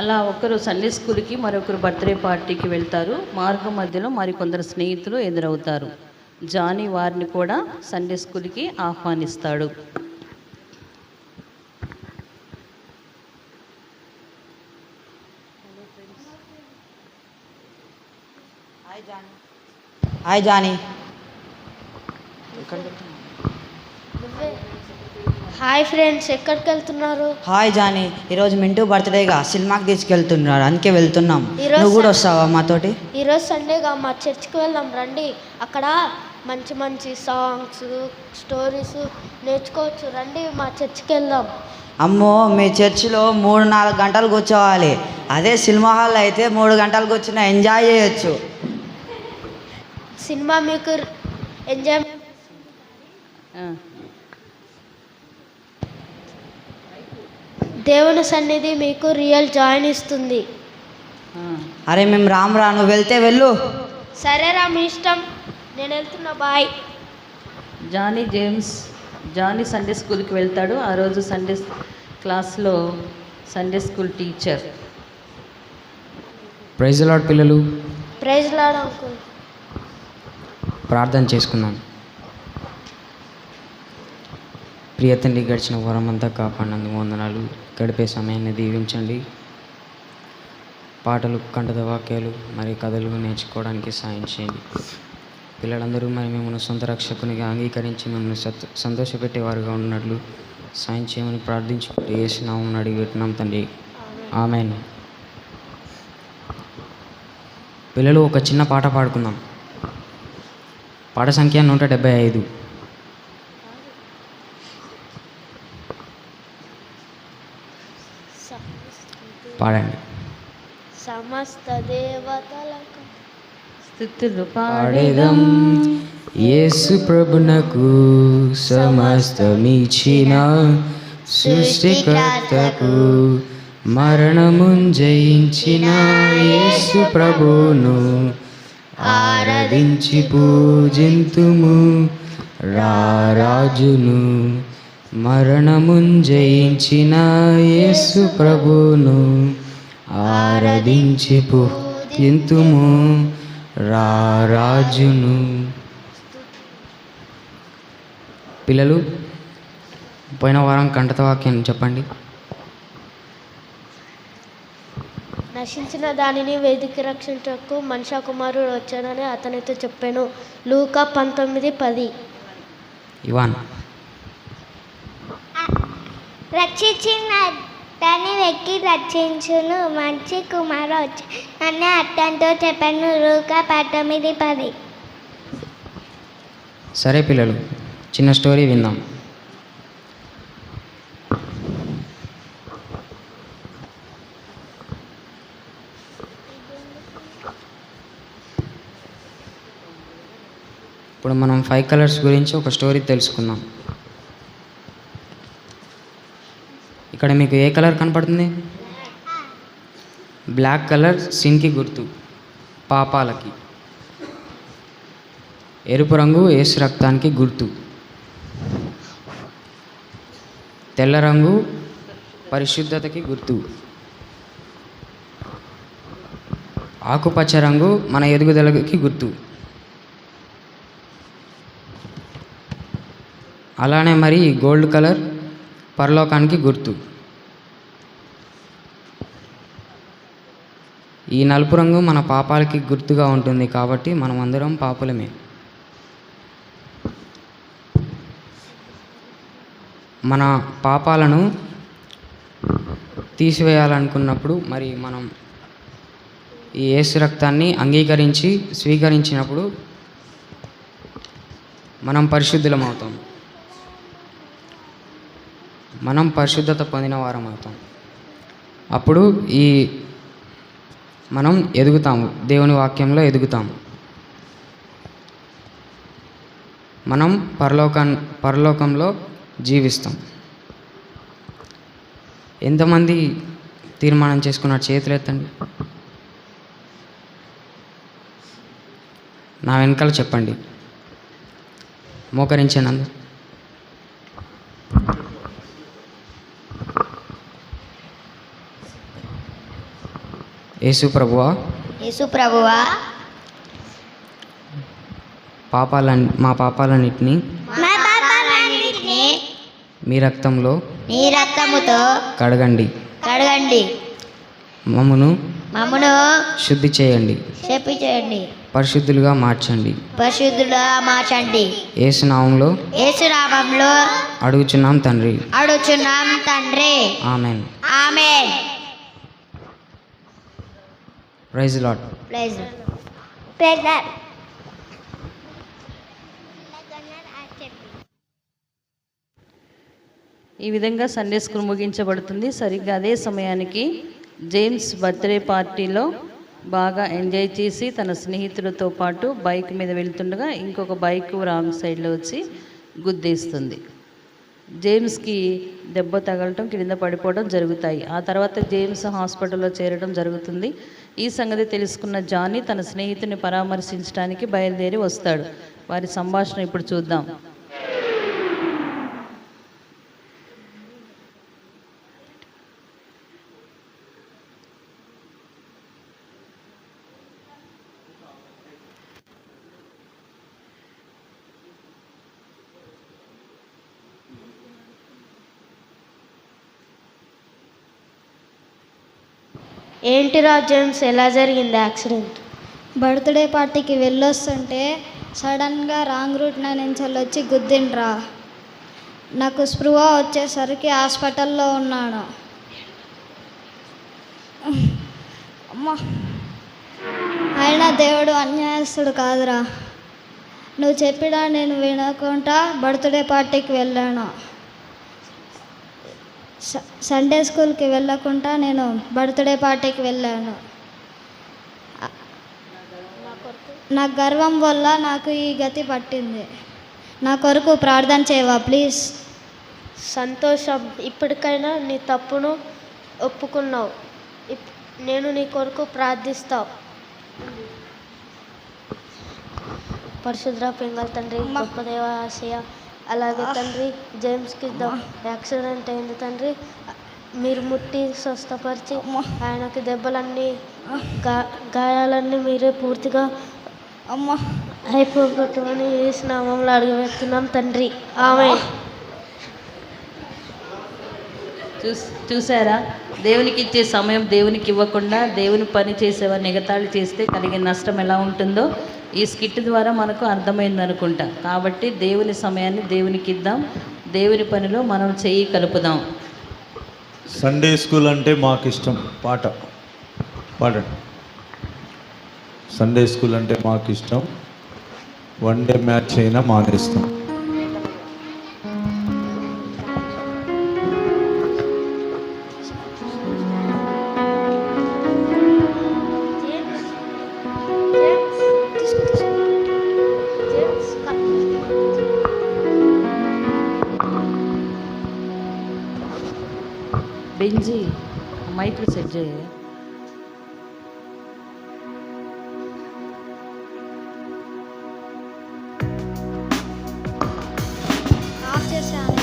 అలా ఒకరు సండే స్కూల్కి, మరొకరు బర్త్డే పార్టీకి వెళ్తారు. మార్గం మధ్యలో మరికొందరు స్నేహితులు ఎదురవుతారు. జానీ వారిని కూడా సండే స్కూల్కి ఆహ్వానిస్తాడు. Hi Johnny. హాయ్ ఫ్రెండ్స్, ఎక్కడికి వెళ్తున్నారు? హాయ్ జానీ, ఈరోజు మింటూ బర్త్డేగా సినిమాకి తీసుకెళ్తున్నారు, అందుకే వెళ్తున్నాం. నువ్వు కూడా వస్తావా మాతోటి? ఈరోజు సండేగా మా చర్చ్కి వెళ్దాం రండి. అక్కడ మంచి మంచి సాంగ్స్, స్టోరీస్ నేర్చుకోవచ్చు. రండి, మా చర్చ్కి వెళ్దాం. అమ్మో, మీ చర్చిలో 3-4 గంటలు కూర్చోవాలి. అదే సినిమా హాల్లో అయితే 3 గంటలు కూర్చున్నా ఎంజాయ్ చేయొచ్చు. సినిమా మీకు ఎంజాయ్, దేవుని సన్నిధి మీకు రియల్ జాయిన్ ఇస్తుంది. అరే మేము రామురా, నువ్వు వెళ్తే వెళ్ళు. సరేరా, మీ ఇష్టం, నేను వెళ్తున్నా, బాయ్. జానీ సండే స్కూల్కి వెళ్తాడు. ఆ రోజు సండే క్లాస్లో Sunday school teacher, praise the lord పిల్లలు, ప్రైజ్ ది లార్డ్ అంకుల్. ప్రార్థన చేసుకుందాం. ప్రియ తండ్రి, గడిచిన వారం అంతా కాపాడినందుకు వందనాలు. గడిపే సమయాన్ని దీవించండి. పాటలు, కంఠత వాక్యాలు మరి కథలు నేర్చుకోవడానికి సాయం చేయండి. పిల్లలందరూ మరి మిమ్మల్ని సొంత రక్షకునిగా అంగీకరించి మిమ్మల్ని సంతోషపెట్టేవారుగా ఉన్నట్లు సాయం చేయమని ప్రార్థించుకుంటూ యేసు నామమున అడిగి పెట్టున్నాం తండ్రి, ఆమేన్. పిల్లలు, ఒక చిన్న పాట పాడుకుందాం. పాట సంఖ్య 175. పాడండి. సమస్త దేవతలకు స్తుతులు పాడేదం యేసు ప్రభునకు, సమస్తమిచ్చిన సృష్టికర్తకు, మరణమున్ జయించిన యేసు ప్రభును ఆరాధించి పూజింతుము రారాజును, మరణమున్ జయించిన యేసు ప్రభును. ఆరాధించి పూజింతుము రారాజును. పిల్లలు, పోయిన వారం కంఠత వాక్యం చెప్పండి. నశించిన దానిని వెతికి రక్షించకు మనుష్య కుమారుడు వచ్చానని అతనితో చెప్పాను. లూకా 19:10. ఇవాన్. రక్షించిన దాన్ని వెక్కి రక్షించును మంచి కుమారు వచ్చి అని అతనితో చెప్పాను. లూకా 19:10. సరే పిల్లలు, చిన్న స్టోరీ విందాం. ఇప్పుడు మనం 5 కలర్స్ గురించి ఒక స్టోరీ తెలుసుకుందాం. ఇక్కడ మీకు ఏ కలర్ కనపడుతుంది? బ్లాక్ కలర్ సిన్కి గుర్తు, పాపాలకి. ఎరుపు రంగు యేసు రక్తానికి గుర్తు. తెల్ల రంగు పరిశుద్ధతకి గుర్తు. ఆకుపచ్చ రంగు మన ఎదుగుదలకి గుర్తు. అలానే మరి గోల్డ్ కలర్ పరలోకానికి గుర్తు. ఈ నలుపు రంగు మన పాపాలకి గుర్తుగా ఉంటుంది, కాబట్టి మనం అందరం పాపులమే. మన పాపాలను తీసివేయాలనుకున్నప్పుడు మరి మనం ఈ యేసు రక్తాన్ని అంగీకరించి స్వీకరించినప్పుడు మనం పరిశుద్ధులం అవుతాం. మనం పరిశుద్ధత పొందిన వారం అవుతాం. అప్పుడు మనం ఎదుగుతాము, దేవుని వాక్యంలో ఎదుగుతాము. మనం పరలోకంలో జీవిస్తాం. ఎంతమంది తీర్మానం చేసుకున్నారు? చేతులు ఎత్తండి. నా వెనకాల చెప్పండి. మోకరించండి అందరు. యేసు ప్రభువా, మా పాపాలన్నిటినీ మీ రక్తముతో కడగండి. మమ్మును శుద్ధి చేయండి. పరిశుద్ధులుగా మార్చండి. యేసు నామములో అడుగుచున్నాం తండ్రి. ఆమేన్. Praise Lord. ఈ విధంగా సండే స్కూల్ ముగించబడుతుంది. సరిగ్గా అదే సమయానికి జేమ్స్ బర్త్డే పార్టీలో బాగా ఎంజాయ్ చేసి తన స్నేహితులతో పాటు బైక్ మీద వెళ్తుండగా ఇంకొక బైక్ రాంగ్ సైడ్లో వచ్చి గుద్దేస్తుంది. జేమ్స్కి దెబ్బ తగలటం, కింద పడిపోవడం జరుగుతాయి. ఆ తర్వాత జేమ్స్ హాస్పిటల్లో చేరడం జరుగుతుంది. ఈ సంగతి తెలుసుకున్న జానీ తన స్నేహితుని పరామర్శించడానికి బయలుదేరి వస్తాడు. వారి సంభాషణ ఇప్పుడు చూద్దాం. ఏంటిరా జేమ్స్, ఎలా జరిగింది యాక్సిడెంట్? బర్త్డే పార్టీకి వెళ్ళొస్తుంటే సడన్గా రాంగ్ రూట్ నుంచి వచ్చి గుద్దిండ్రా. నాకు స్పృహ వచ్చేసరికి హాస్పిటల్లో ఉన్నాను. అమ్మా, అయినా దేవుడు అన్యాయస్తుడు కాదురా. నువ్వు చెప్పినా నేను వినకుండా బర్త్డే పార్టీకి వెళ్ళాను. సండే స్కూల్కి వెళ్ళకుండా నేను బర్త్డే పార్టీకి వెళ్ళాను. నా గర్వం వల్ల నాకు ఈ గతి పట్టింది. నా కొరకు ప్రార్థన చేయవా ప్లీజ్? సంతోషం, ఇప్పటికైనా నీ తప్పును ఒప్పుకున్నావు. నేను నీ కొరకు ప్రార్థిస్తావు. పరిశుద్ర పింగల్ తండ్రి, గొప్ప దేవ ఆశయ. అలాగే తండ్రి జేమ్స్కి యాక్సిడెంట్ అయింది తండ్రి, మీరు ముట్టి స్వస్థపరిచి ఆయనకి దెబ్బలన్నీ గాయాలన్నీ మీరే పూర్తిగా అయిపోగొట్టుకొని యేసు నామంలో అడుగుపెడుతున్నాం తండ్రి, ఆమేన్. చూసారా, దేవునికి ఇచ్చే సమయం దేవునికి ఇవ్వకుండా దేవుని పని చేసేవారు ఎగతాళి చేస్తే కలిగే నష్టం ఎలా ఉంటుందో ఈ స్కిట్ ద్వారా మనకు అర్థమైంది అనుకుంటా. కాబట్టి దేవుని సమయాన్ని దేవునికి ఇద్దాం, దేవుని పనిలో మనం చెయ్యి కలుపుదాం. సండే స్కూల్ అంటే మాకు ఇష్టం. పాట పాడండి. సండే స్కూల్ అంటే మాకు ఇష్టం, వన్ డే మ్యాచ్ అయినా మానేస్తాం. బెంజీ మైక్లు సెట్ చేయ. ఆఫ్ చేశాను.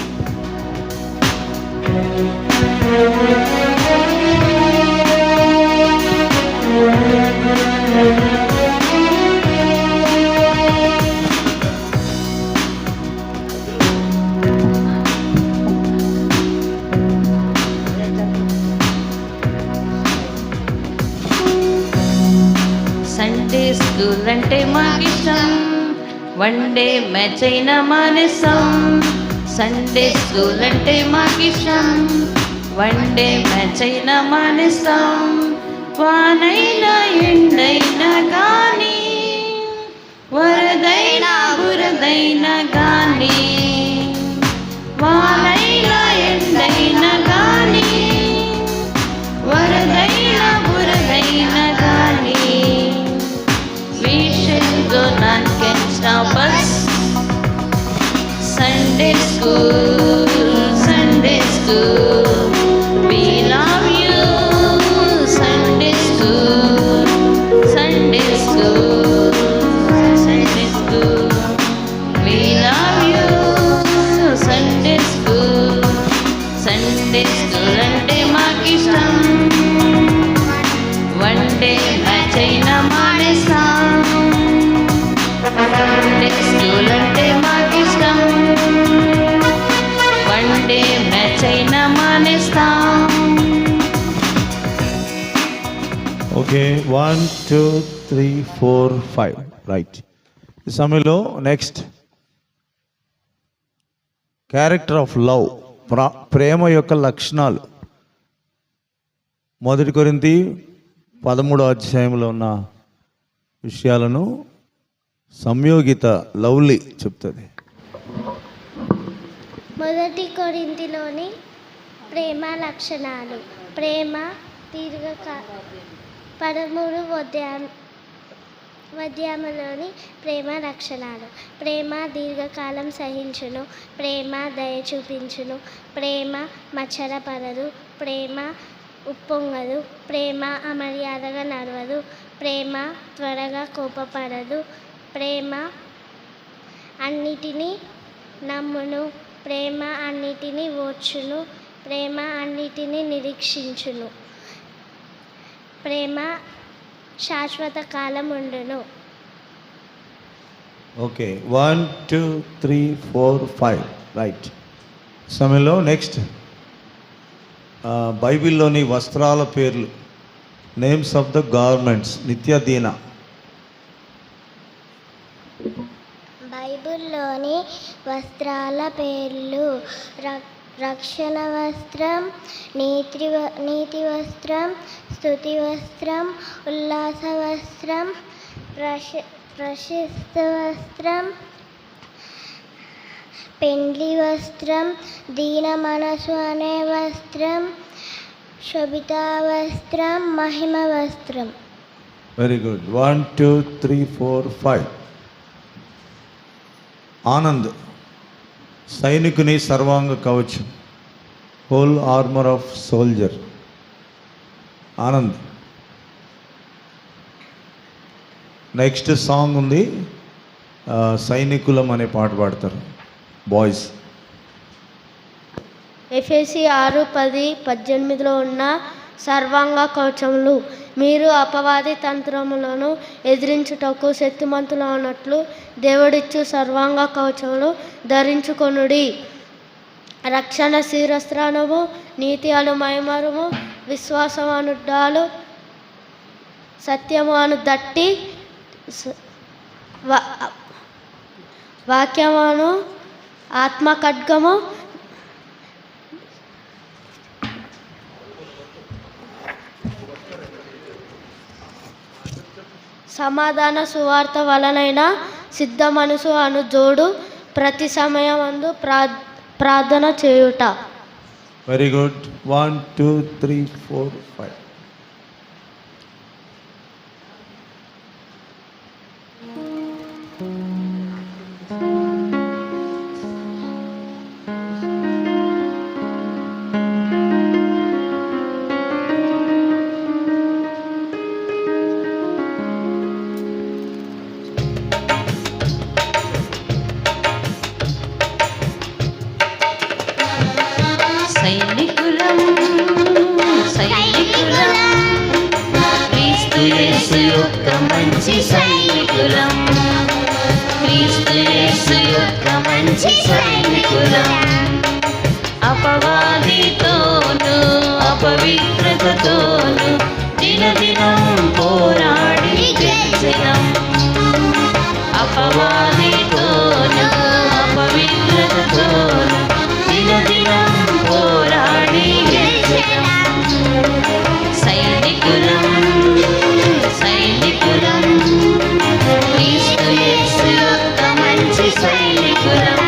సండే స్కూల్ అంటే మాకిష్టం, వన్ డే మ్యాచ్ అయినా మానేస్తాం. సండే స్కూల్ అంటే మాకిష్టం, వన్ డే మ్యాచ్ అయినా మానేస్తాం. వానైనా ఎండైనా కానీ, వరదైనా బురదైనా కానీ, వానైనా ఎండైనా కానీ, వరదైనా బురదైనా కానీ, we shall go, none can stop us. Sunday school, Sunday school, we love you. Sunday school, Sunday school, Sunday school, we love you. Sunday school, Sunday school అంటే మాకిష్టం, one day match అయినా మానేస్తాం. Sunday school అంటే మాకిష్టం, one day match అయినా మానేస్తాం. Okay, 1 2 3 4 5 right. ఈ సమయంలో next character of love, ప్రేమ యొక్క లక్షణాలు. 1 కొరింథీ 13వ అధ్యాయంలో ఉన్న విషయాలను సంయోగిత లవ్లీ చెప్తుంది. 1 కొరింథీలోని ప్రేమ లక్షణాలు. ప్రేమ 13వ అధ్యాయంలోని ప్రేమ లక్షణాలు. ప్రేమ దీర్ఘకాలం సహించును, ప్రేమ దయ చూపించును, ప్రేమ మచ్చరపడదు, ప్రేమ ఉప్పొంగదు, ప్రేమ అమర్యాదగా నడవదు, ప్రేమ త్వరగా కోపపడదు, ప్రేమ అన్నిటినీ నమ్మును, ప్రేమ అన్నిటినీ ఓర్చును, ప్రేమ అన్నిటినీ నిరీక్షించును, ప్రేమ శాశ్వత కాలం ఉండును. Okay, 1 2 3 4 5 right. సమయంలో నెక్స్ట్ బైబిల్లోని వస్త్రాల పేర్లు, నేమ్స్ ఆఫ్ ద గార్మెంట్స్. నిత్యదీన. బైబిల్లోని వస్త్రాల పేర్లు: రక్షణ వస్త్రం, నీతి వస్త్రం, స్తుతి వస్త్రం, ఉల్లాస వస్త్రం, ప్రశస్త వస్త్రం, పెండ్లి వస్త్రం, దీన మనసు అనే వస్త్రం, శోభిత వస్త్రం, మహిమ వస్త్రం. Very good. 1 2 3 4 5. ఆనంద్, సైనికుని సర్వాంగ కవచం, whole armour of soldier. Anand. Next song ఉంది, సైనికులం అనే పాట పాడతారు బాయ్స్. ఎఫెసి 6:10-18 ఉన్న సర్వాంగ కవచములు మీరు అపవాది తంత్రములను ఎదిరించుటకు శక్తిమంతులైనట్లు దేవుడిచ్చు సర్వాంగ కవచములు ధరించుకొనుడి. రక్షణ శిరస్త్రాణము, నీతి అను మైమరము, విశ్వాసము అను డాలు, సత్యము అను దట్టి, వాక్యమును ఆత్మ ఖడ్గము, సమాధాన సువార్త వలనైన సిద్ధ మనసు అను జోడు ప్రతి సమయమందు ప్రార్థన చేయుట. Very good. 1 2 3 4 5. సైనికులం సైనికులం క్రీస్తు యేసు యొక్క మంచి సైనికులం, క్రీస్తు యేసు యొక్క మంచి సైనికులం. అపవాదితోను అపవిత్రతతోను దినదినం పోరాడి గెలిచెదం. అపవాదితోను అపవిత్రతతోను దినదినం పోరాడి గెలిచెదం. సైనికులం సైనికులం క్రీస్తు యేసు యొక్క మంచి సైనికులం,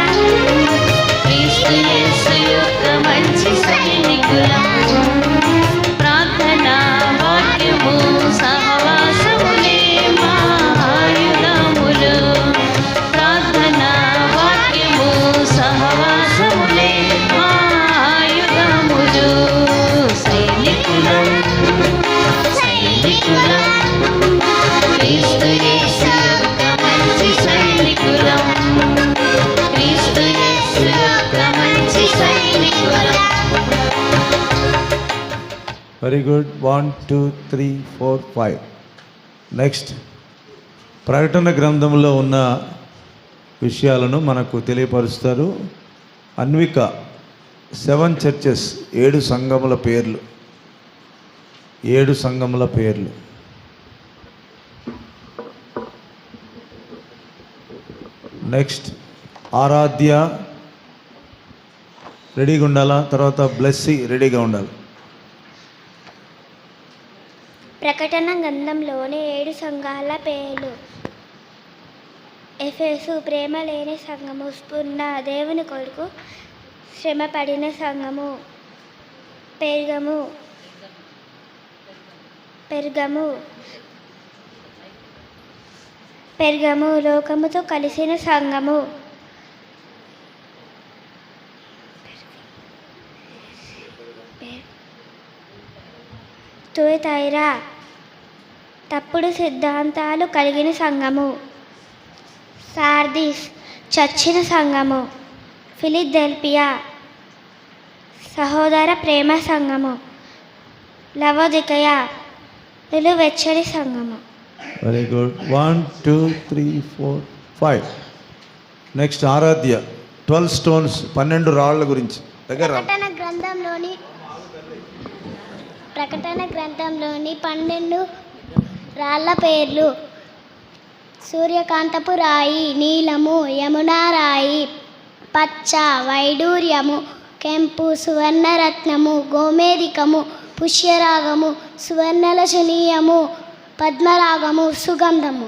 క్రీస్తు యేసు యొక్క మంచి సైనికులం. ప్రార్థన వాక్యము సహవాసములే మా ఆయుధములు. ప్రార్థన వాక్యము సహవాసములే మా ఆయుధములు. సైనికులం సైనికులం క్రీస్తు యేసు యొక్క మంచి సైనికులం, క్రీస్తు యేసు యొక్క మంచి సైనికులం. Very good. 1 2 3 4 5. నెక్స్ట్, ప్రకటన గ్రంథంలో ఉన్న విషయాలను మనకు తెలియపరుస్తారు అన్విక. 7 చర్చెస్, 7 సంఘముల పేర్లు, 7 సంఘముల పేర్లు. నెక్స్ట్, ఆరాధ్య రెడీగా ఉండాలా, తర్వాత బ్లెస్సీ రెడీగా ఉండాలి. ప్రకటన గ్రంథంలోని 7 సంఘాల పేర్లు: ఎఫెసు ప్రేమ లేని సంఘము, స్ఫుర్ణ దేవుని కొరకు శ్రమపడిన సంఘము, పెర్గము లోకముతో కలిసిన సంఘము, తుయతైరా తప్పుడు సిద్ధాంతాలు కలిగిన సంఘము, సార్దీస్ చచ్చిన సంఘము, ఫిలదెల్ఫియా సహోదర ప్రేమ సంఘము, లవోదికయ నిలువెచ్చని సంఘము. Very good. 1 2 3 4 5. నెక్స్ట్, ఆరాధ్య 12 స్టోన్స్, 12 రాళ్ళ గురించి. దగ్గర ప్రకటన గ్రంథంలోని 12 రాళ్ళ పేర్లు: సూర్యకాంతపు రాయి, నీలము, యమునా రాయి, పచ్చ, వైడూర్యము, కెంపు, సువర్ణరత్నము, గోమేధికము, పుష్యరాగము, సువర్ణలచనీయము, పద్మరాగము, సుగంధము.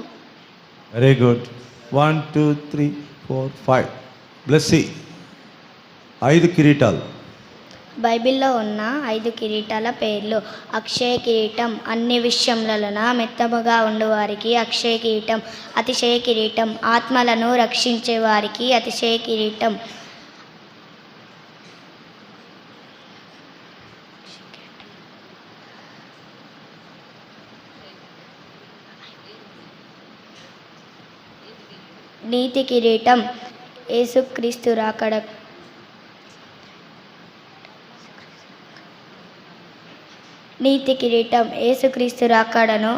Very good. 1 2 3 4 5. బ్లెస్సీ 5 కిరీటాలు. బైబిల్లో ఉన్న 5 కిరీటాల పేర్లు: అక్షయ కిరీటం, అన్ని విషయములన మెత్తముగా ఉండువారికి అక్షయ కిరీటం, అతిశయ కిరీటం, ఆత్మలను రక్షించే వారికి అతిశయ కిరీటం, నీతి కిరీటం యేసుక్రీస్తు రాకడ నీతి కిరీటం యేసుక్రీస్తు రాకడను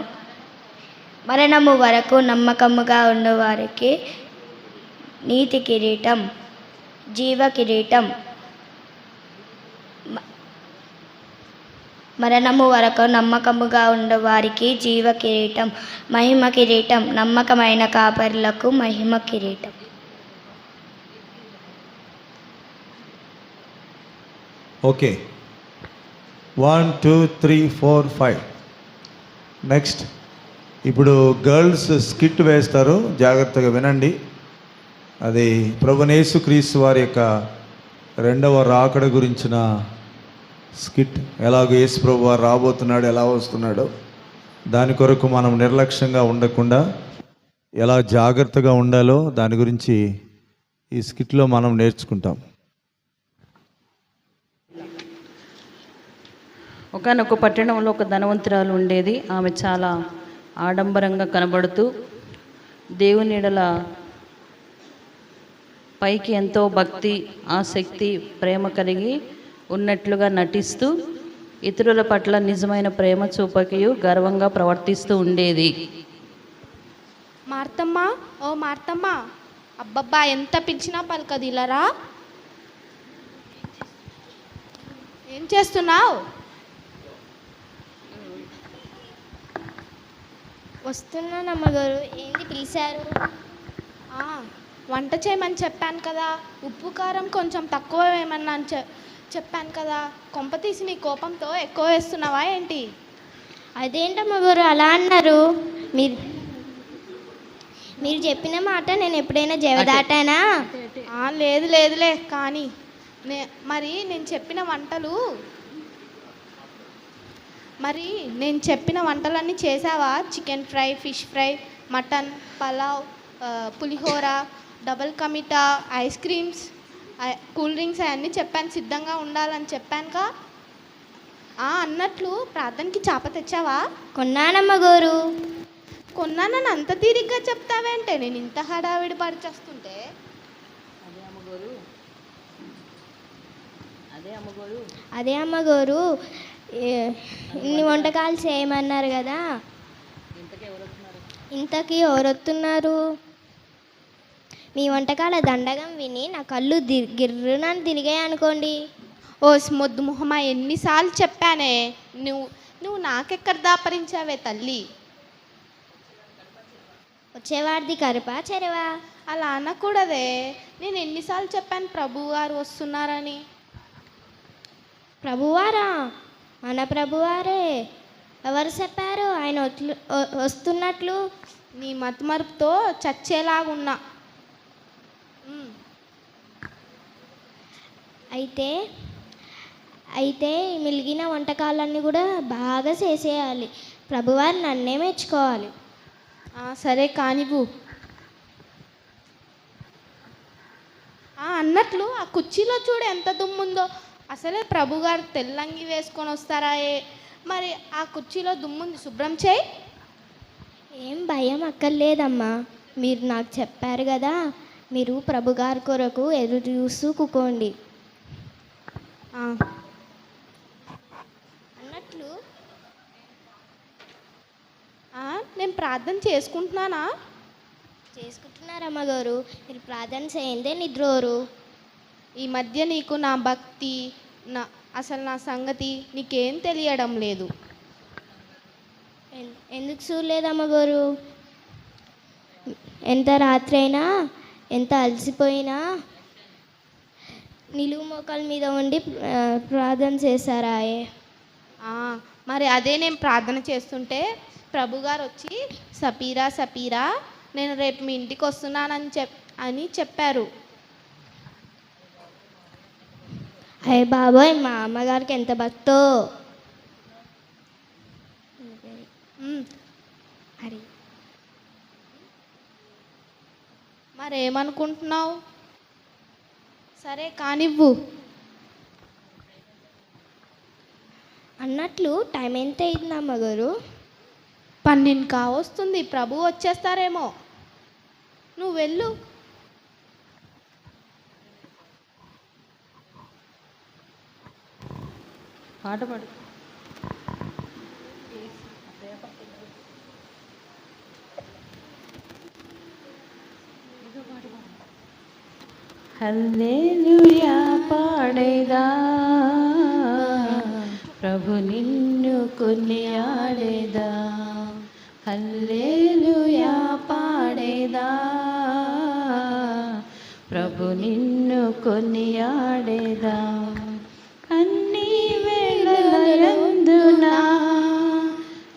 మరణము వరకు నమ్మకముగా ఉన్నవారికి నీతి కిరీటం జీవ కిరీటం మరణము వరకు నమ్మకముగా ఉన్నవారికి జీవ కిరీటం మహిమ కిరీటం నమ్మకమైన కాపరులకు మహిమ కిరీటం. ఓకే, 1 2 3 4 5. నెక్స్ట్ ఇప్పుడు గర్ల్స్ స్కిట్ వేస్తారు, జాగ్రత్తగా వినండి. అది ప్రభువైన యేసుక్రీస్తు వారి యొక్క రెండవ రాకడ గురించిన స్కిట్. ఎలాగో యేసు ప్రభు వారు రాబోతున్నాడు, ఎలా వస్తున్నాడో దాని కొరకు మనం నిర్లక్ష్యంగా ఉండకుండా ఎలా జాగ్రత్తగా ఉండాలో దాని గురించి ఈ స్కిట్లో మనం నేర్చుకుంటాం. ఒకానొక పట్టణంలో ఒక ధనవంతురాలు ఉండేది. ఆమె చాలా ఆడంబరంగా కనబడుతూ దేవుని ఎడల పైకి ఎంతో భక్తి, ఆసక్తి, ప్రేమ కలిగి ఉన్నట్లుగా నటిస్తూ ఇతరుల పట్ల నిజమైన ప్రేమ చూపకయు గర్వంగా ప్రవర్తిస్తూ ఉండేది. మార్తమ్మ, ఓ మార్తమ్మ, అబ్బబ్బా ఎంత పిలిచినా పలకదు, ఇలారా. ఏం చేస్తున్నావు? వస్తున్నాను అమ్మగారు. ఏంది పిలిచారు? వంట చేయమని చెప్పాను కదా, ఉప్పు కారం కొంచెం తక్కువ వేయమన్నా అని చెప్పాను కదా. కొంప తీసి నీ కోపంతో ఎక్కువ వేస్తున్నావా ఏంటి? అదేంటమ్మగారు అలా అన్నారు? మీరు చెప్పిన మాట నేను ఎప్పుడైనా జవదాటానా? లేదులే కానీ మరి నేను చెప్పిన వంటలన్నీ చేసావా? Chicken fry, fish fry, mutton, pulao, పులిహోర, డబల్ కమిటా, ఐస్ క్రీమ్స్, కూల్ డ్రింక్స్ అవన్నీ చెప్పాను, సిద్ధంగా ఉండాలని చెప్పానుగా. అన్నట్లు ప్రార్థనకి చేప తెచ్చావా? కొన్నానమ్మగారు. కొన్నానని అంత తీరిగ్గా చెప్తావేంటే, నేను ఇంత హడావిడి పరిచేస్తుంటే? అదే అమ్మగారు ఇన్ని వంటకాలు చేయమన్నారు కదా, ఇంతకీ ఎవరొస్తున్నారు? మీ వంటకాల దండగం విని నా కళ్ళు గిర్రునని తిరిగాయి అనుకోండి. ఓ మొద్దు మొహమా, ఎన్నిసార్లు చెప్పానే, నువ్వు నాకెక్కడ దాపరించావే తల్లి? వచ్చేవాడిది కరుపా చెరువా? అలా అనకూడదే. నేను ఎన్నిసార్లు చెప్పాను ప్రభువారు వస్తున్నారని? ప్రభువారా? మన ప్రభువారే. ఎవరు చెప్పారు ఆయన వస్తున్నట్లు? నీ మతిమరుపుతో చచ్చేలాగున్నా. అయితే మిగిలిన వంటకాలన్నీ కూడా బాగా చేసేయాలి. ప్రభువారు నన్నే మెచ్చుకోవాలి. సరే కానివ్వు. అన్నట్లు ఆ కుర్చీలో చూడు ఎంత దుమ్ముందో. అసలే ప్రభుగారు తెల్లంగి వేసుకొని వస్తారా? మరి ఆ కుర్చీలో దుమ్ముంది, శుభ్రం చేయి. ఏం భయం అక్కర్లేదమ్మా, మీరు నాకు చెప్పారు కదా, మీరు ప్రభుగారి కొరకు ఎదురు చూస్తూ కూకోండి. అన్నట్లు నేను ప్రార్థన చేసుకుంటున్నానా? చేసుకుంటున్నారమ్మ గారు. మీరు ప్రార్థన చేయందే నిద్రోరు. ఈ మధ్య నీకు నా భక్తి, అసలు నా సంగతి నీకేం తెలియడం లేదు. ఎందుకు చూడలేదమ్మ గారు? ఎంత రాత్రి అయినా, ఎంత అలసిపోయినా నిలువు మోకాల మీద ఉండి ప్రార్థన చేశారా? మరి అదే నేను ప్రార్థన చేస్తుంటే ప్రభుగారు వచ్చి సపీరా నేను రేపు మీ ఇంటికి వస్తున్నానని చెప్పారు. అయ్య బాబోయ్, మా అమ్మగారికి ఎంత భక్తో. మరేమనుకుంటున్నావు? సరే కానివ్వు. అన్నట్లు టైం ఎంత అయింది అమ్మగారు? 12 కావస్తుంది. ప్రభు వచ్చేస్తారేమో. నువ్వు వెళ్ళు. పాట పాడు. హల్లెలూయా పాడేదా, ప్రభు నిన్ను కొనియాడేదా. హల్లెలూయా పాడేదా, ప్రభు నిన్ను కొనియాడేదా. అన్ని వేళలందునా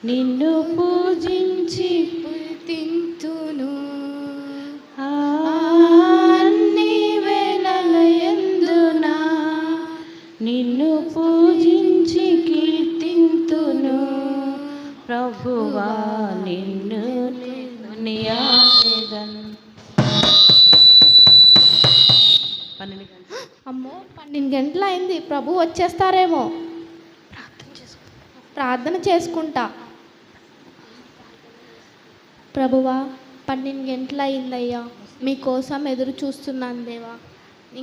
నిన్ను పూజించి తింతును. అన్ని వేళలందునా నిన్ను పూజించి కీర్తింతును. ప్రభువా నిన్ను కొనియాడెదను. 12 గంటలు. అమ్మో 12 గంటలు అయింది, ప్రభు వచ్చేస్తారేమో. ప్రార్థన చేసుకుంటా. ప్రభువా 12 గంటలు అయిందయ్యా, మీకోసం ఎదురు చూస్తున్నాను దేవా,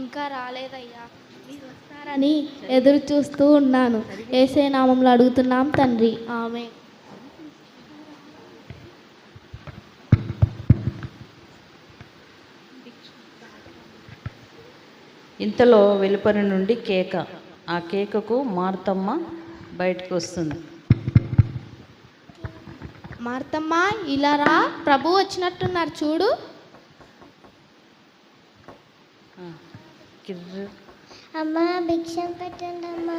ఇంకా రాలేదయ్యా, మీరు వస్తారని ఎదురు చూస్తూ ఉన్నాను. యేసే నామంలో అడుగుతున్నాం తండ్రి, ఆమేన్. ఇంతలో వెలుపరి నుండి కేక. ఆ కేకకు మార్తమ్మ బయటకు వస్తుంది. మార్తమ్మ ఇలా రా, ప్రభు వచ్చినట్టున్నారు చూడు. కిర్రు. అమ్మా భిక్షం పెట్టండి అమ్మా.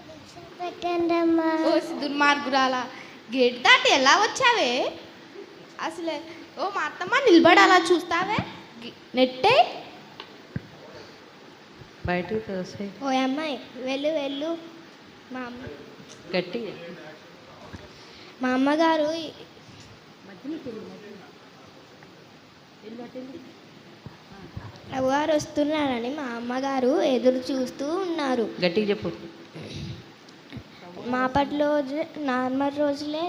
భిక్షం పెట్టండి అమ్మా. ఓ దుర్మార్గురాలా, గేట్ దాటి ఎలా వచ్చావే అసలే? ఓ మార్తమ్మ నిలబడి అలా చూస్తావే, నెట్టే బయటకు తోసే. ఓ అమ్మాయి వెళ్ళు వెళ్ళు. మా అమ్మ గట్టిగా. మా అమ్మగారు ప్రభువారు వస్తున్నారని మా అమ్మగారు ఎదురు చూస్తూ ఉన్నారు. గట్టిగా చెప్పు. మాపటి రోజు నార్మల్ రోజులే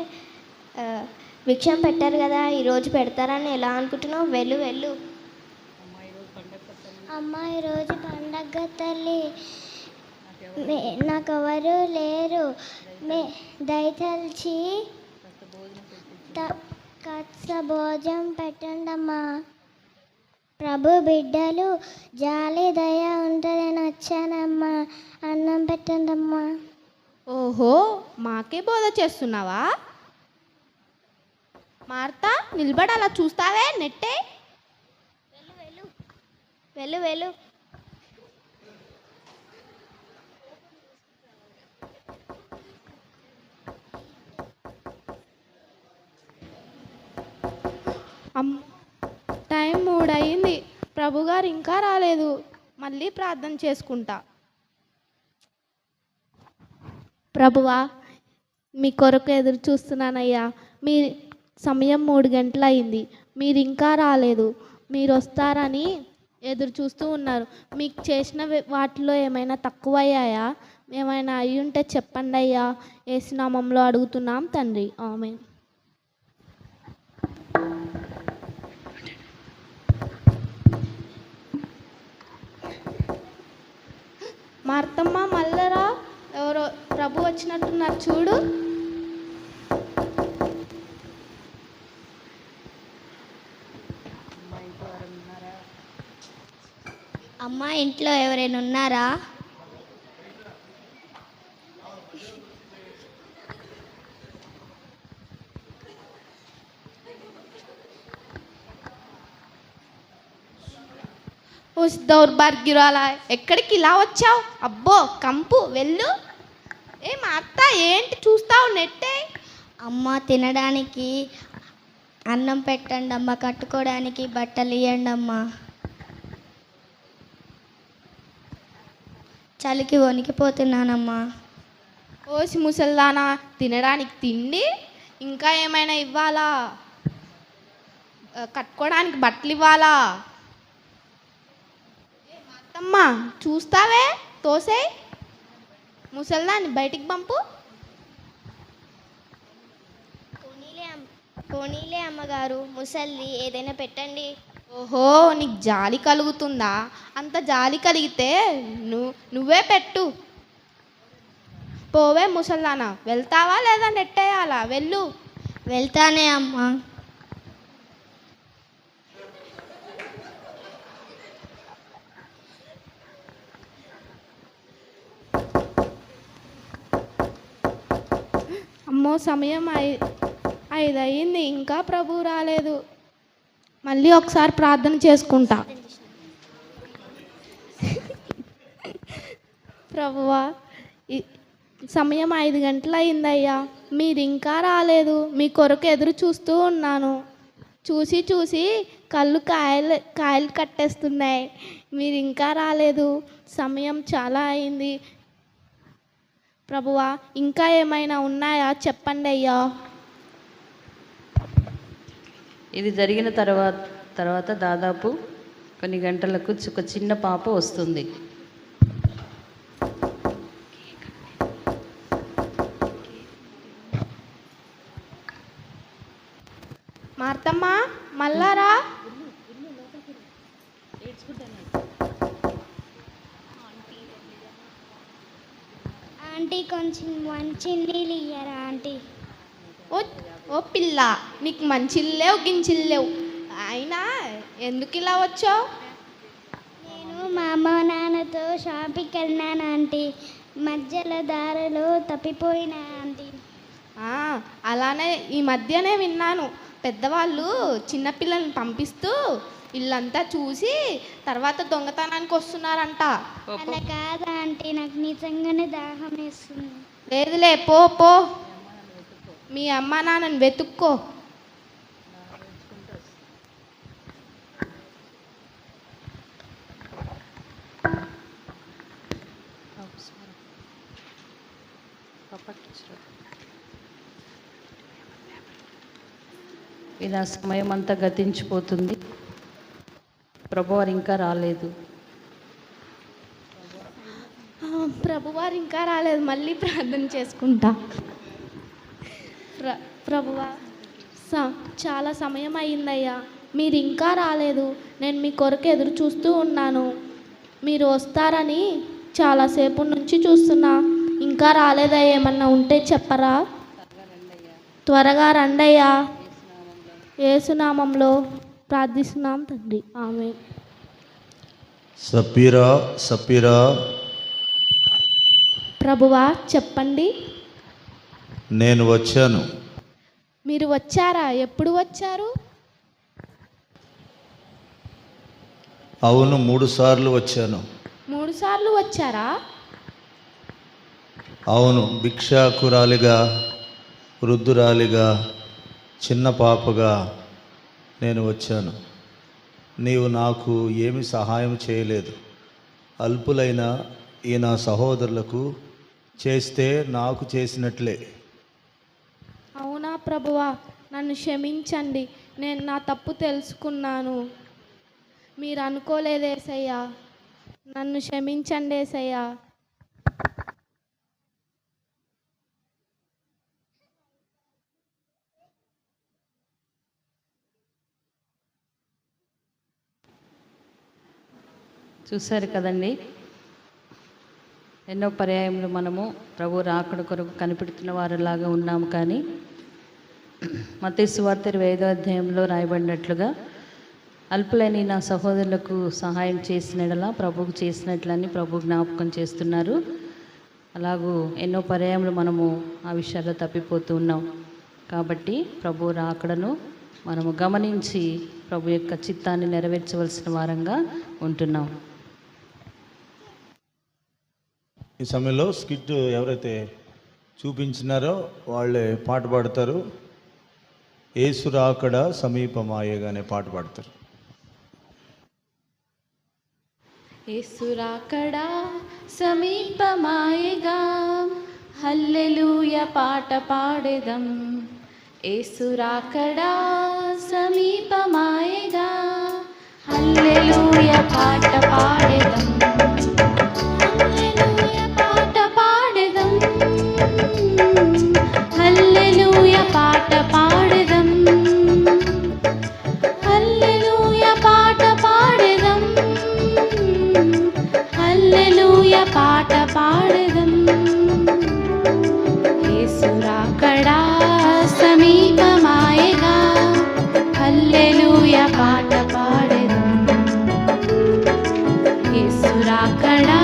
భిక్షం పెట్టారు కదా, ఈరోజు పెడతారని ఎలా అనుకుంటున్నావు? వెళ్ళు వెళ్ళు. అమ్మ ఈరోజు పండగ తల్లి, నాకెవరు లేరు, దయతలిచి కాస్త భోజనం పెట్టండి అమ్మా. ప్రభు బిడ్డలు జాలి దయ ఉంటుందని వచ్చానమ్మా, అన్నం పెట్టండి అమ్మా. ఓహో, మాకే బోధ చేస్తున్నావా? మార్తా నిలబడి అలా చూస్తావే, నెట్టే. వెళ్ళు వెళ్ళు. టైం 3 అయింది, ప్రభుగారు ఇంకా రాలేదు. మళ్ళీ ప్రార్థన చేసుకుంటా. ప్రభువా మీ కొరకు ఎదురు చూస్తున్నానయ్యా, మీ సమయం 3 గంటలు అయింది, మీరు ఇంకా రాలేదు. మీరు వస్తారని ఎదురు చూస్తూ ఉన్నారు. మీకు చేసిన వాటిలో ఏమైనా తక్కువ అయ్యాయా? ఏమైనా అయి ఉంటే చెప్పండి అయ్యా, యేసు నామంలో అడుగుతున్నాం తండ్రి, ఆమేన్. మార్తమ్మ మల్లరా, ఎవరో ప్రభు వచ్చినట్టున్నారు చూడు. అమ్మ ఇంట్లో ఎవరైనా ఉన్నారా? ఓ దౌర్భాగ్యురాలా, ఎక్కడికి ఇలా వచ్చావు? అబ్బో కంపు, వెళ్ళు. మా అత్త ఏంటి చూస్తావు, నెట్టే. అమ్మ తినడానికి అన్నం పెట్టండి అమ్మ, కట్టుకోవడానికి బట్టలు ఇవ్వండి అమ్మ. చలికి వణికిపోతున్నానమ్మా. ఓసి ముసల్దానా, తినడానికి తిండి, ఇంకా ఏమైనా ఇవ్వాలా? కట్టుకోవడానికి బట్టలు ఇవ్వాలా? అత్తమ్మ చూస్తావే, తోసే. ముసల్దాన్ని బయటికి పంపు. పోనీలే అమ్మగారు, ముసల్ది ఏదైనా పెట్టండి. ఓహో, నీకు జాలి కలుగుతుందా? అంత జాలి కలిగితే నువ్వే పెట్టు. పోవే ముసల్దానా, వెళ్తావా లేదా నెట్టేయాలా? వెళ్ళు. వెళ్తానే అమ్మా. అమ్మో, సమయం 5 అయింది, ఇంకా ప్రభు రాలేదు. మళ్ళీ ఒకసారి ప్రార్థన చేసుకుంటా. ప్రభువా, సమయం 5 గంటలు అయిందయ్యా, మీరు ఇంకా రాలేదు. మీ కొరకు ఎదురు చూస్తూ ఉన్నాను. చూసి కళ్ళు కాయలు కట్టేస్తున్నాయి. మీరు ఇంకా రాలేదు. సమయం చాలా అయింది. ప్రభువా, ఇంకా ఏమైనా ఉన్నాయా చెప్పండి అయ్యా. ఇది జరిగిన తర్వాత దాదాపు కొన్ని గంటలకు ఒక చిన్న పాప వస్తుంది. మార్తమ్మ, మళ్ళారా? ఆంటీ కొంచెం మంచినీళ్ళు ఇయ్యరా ఆంటీ? ఓ పిల్ల, నీకు మంచిల్లేవు గించిల్లేవు, అయినా ఎందుకు ఇలా వచ్చావు? నేను మా అమ్మ నాన్నతో షాపింగ్కి వెళ్ళినాను ఆంటీ. మధ్యలో దారిలో తప్పిపోయినా ఆంటీ. అలానే ఈ మధ్యనే విన్నాను, పెద్దవాళ్ళు చిన్నపిల్లల్ని పంపిస్తూ ఇల్లంతా చూసి తర్వాత దొంగతనానికి వస్తున్నారంట. అలా కాదా ఆంటీ, నాకు నిజంగానే దాహం వేస్తుంది. లేదులే, పో మీ అమ్మ నాన్నని వెతుక్కో. ఇలా సమయం అంతా గతించిపోతుంది. ప్రభువారు ఇంకా రాలేదు. ప్రభువారు ఇంకా రాలేదు. మళ్ళీ ప్రార్థన చేసుకుంటా. ప్రభువా, చాలా సమయం అయిందయ్యా, మీరు ఇంకా రాలేదు. నేను మీ కొరకు ఎదురు చూస్తూ ఉన్నాను. మీరు వస్తారని చాలాసేపు నుంచి చూస్తున్నా, ఇంకా రాలేదా? ఏమన్నా ఉంటే చెప్పరా? త్వరగా రండయ్యా. యేసునామంలో ప్రార్థిస్తున్నాం తండ్రి, ఆమేన్. సపీరా, ప్రభువా చెప్పండి. నేను వచ్చాను. మీరు వచ్చారా? ఎప్పుడు వచ్చారు? అవును, 3 సార్లు వచ్చాను. 3 సార్లు వచ్చారా? అవును, భిక్షాకురాలిగా, వృద్ధురాలిగా, చిన్న పాపగా నేను వచ్చాను. నీవు నాకు ఏమి సహాయం చేయలేదు. అల్పులైన ఈ నా సహోదరులకు చేస్తే నాకు చేసినట్లే. అవునా ప్రభువా, నన్ను క్షమించండి. నేను నా తప్పు తెలుసుకున్నాను. మీరు అనుకోలేదేసయ్యా, నన్ను క్షమించండి ఏసయ్యా. చూశారు కదండి, ఎన్నో పర్యాయములు మనము ప్రభు రాకడ కొరకు కనిపెడుతున్న వారిలాగా ఉన్నాము. కానీ మత్తయి సువార్త 25వ అధ్యాయంలో రాయబడినట్లుగా అల్పులైన నా సహోదరులకు సహాయం చేసినట్లా ప్రభుకు చేసినట్లని ప్రభు జ్ఞాపకం చేస్తున్నారు. అలాగూ ఎన్నో పర్యాయములు మనము ఆ విషయాల్లో తప్పిపోతూ ఉన్నాం. కాబట్టి ప్రభు రాకడను మనము గమనించి ప్రభు యొక్క చిత్తాన్ని నెరవేర్చవలసిన వారంగా ఉంటున్నాం. ఈ సమయంలో స్కిట్ ఎవరైతే చూపించినారో వాళ్ళే పాట పాడతారు. యేసు రాకడ సమీపమాయగా అనే పాట పాడతారు. యేసు రాకడ సమీపమాయగా, హల్లెలూయా పాట పాడెదం. యేసు రాకడ సమీపమాయగా, హల్లెలూయా పాట పాడెదం. హల్లెలూయా పాట పాడెదం. హల్లెలూయా పాట పాడెదం. హల్లెలూయా పాట పాడెదం. యేసు రాకడా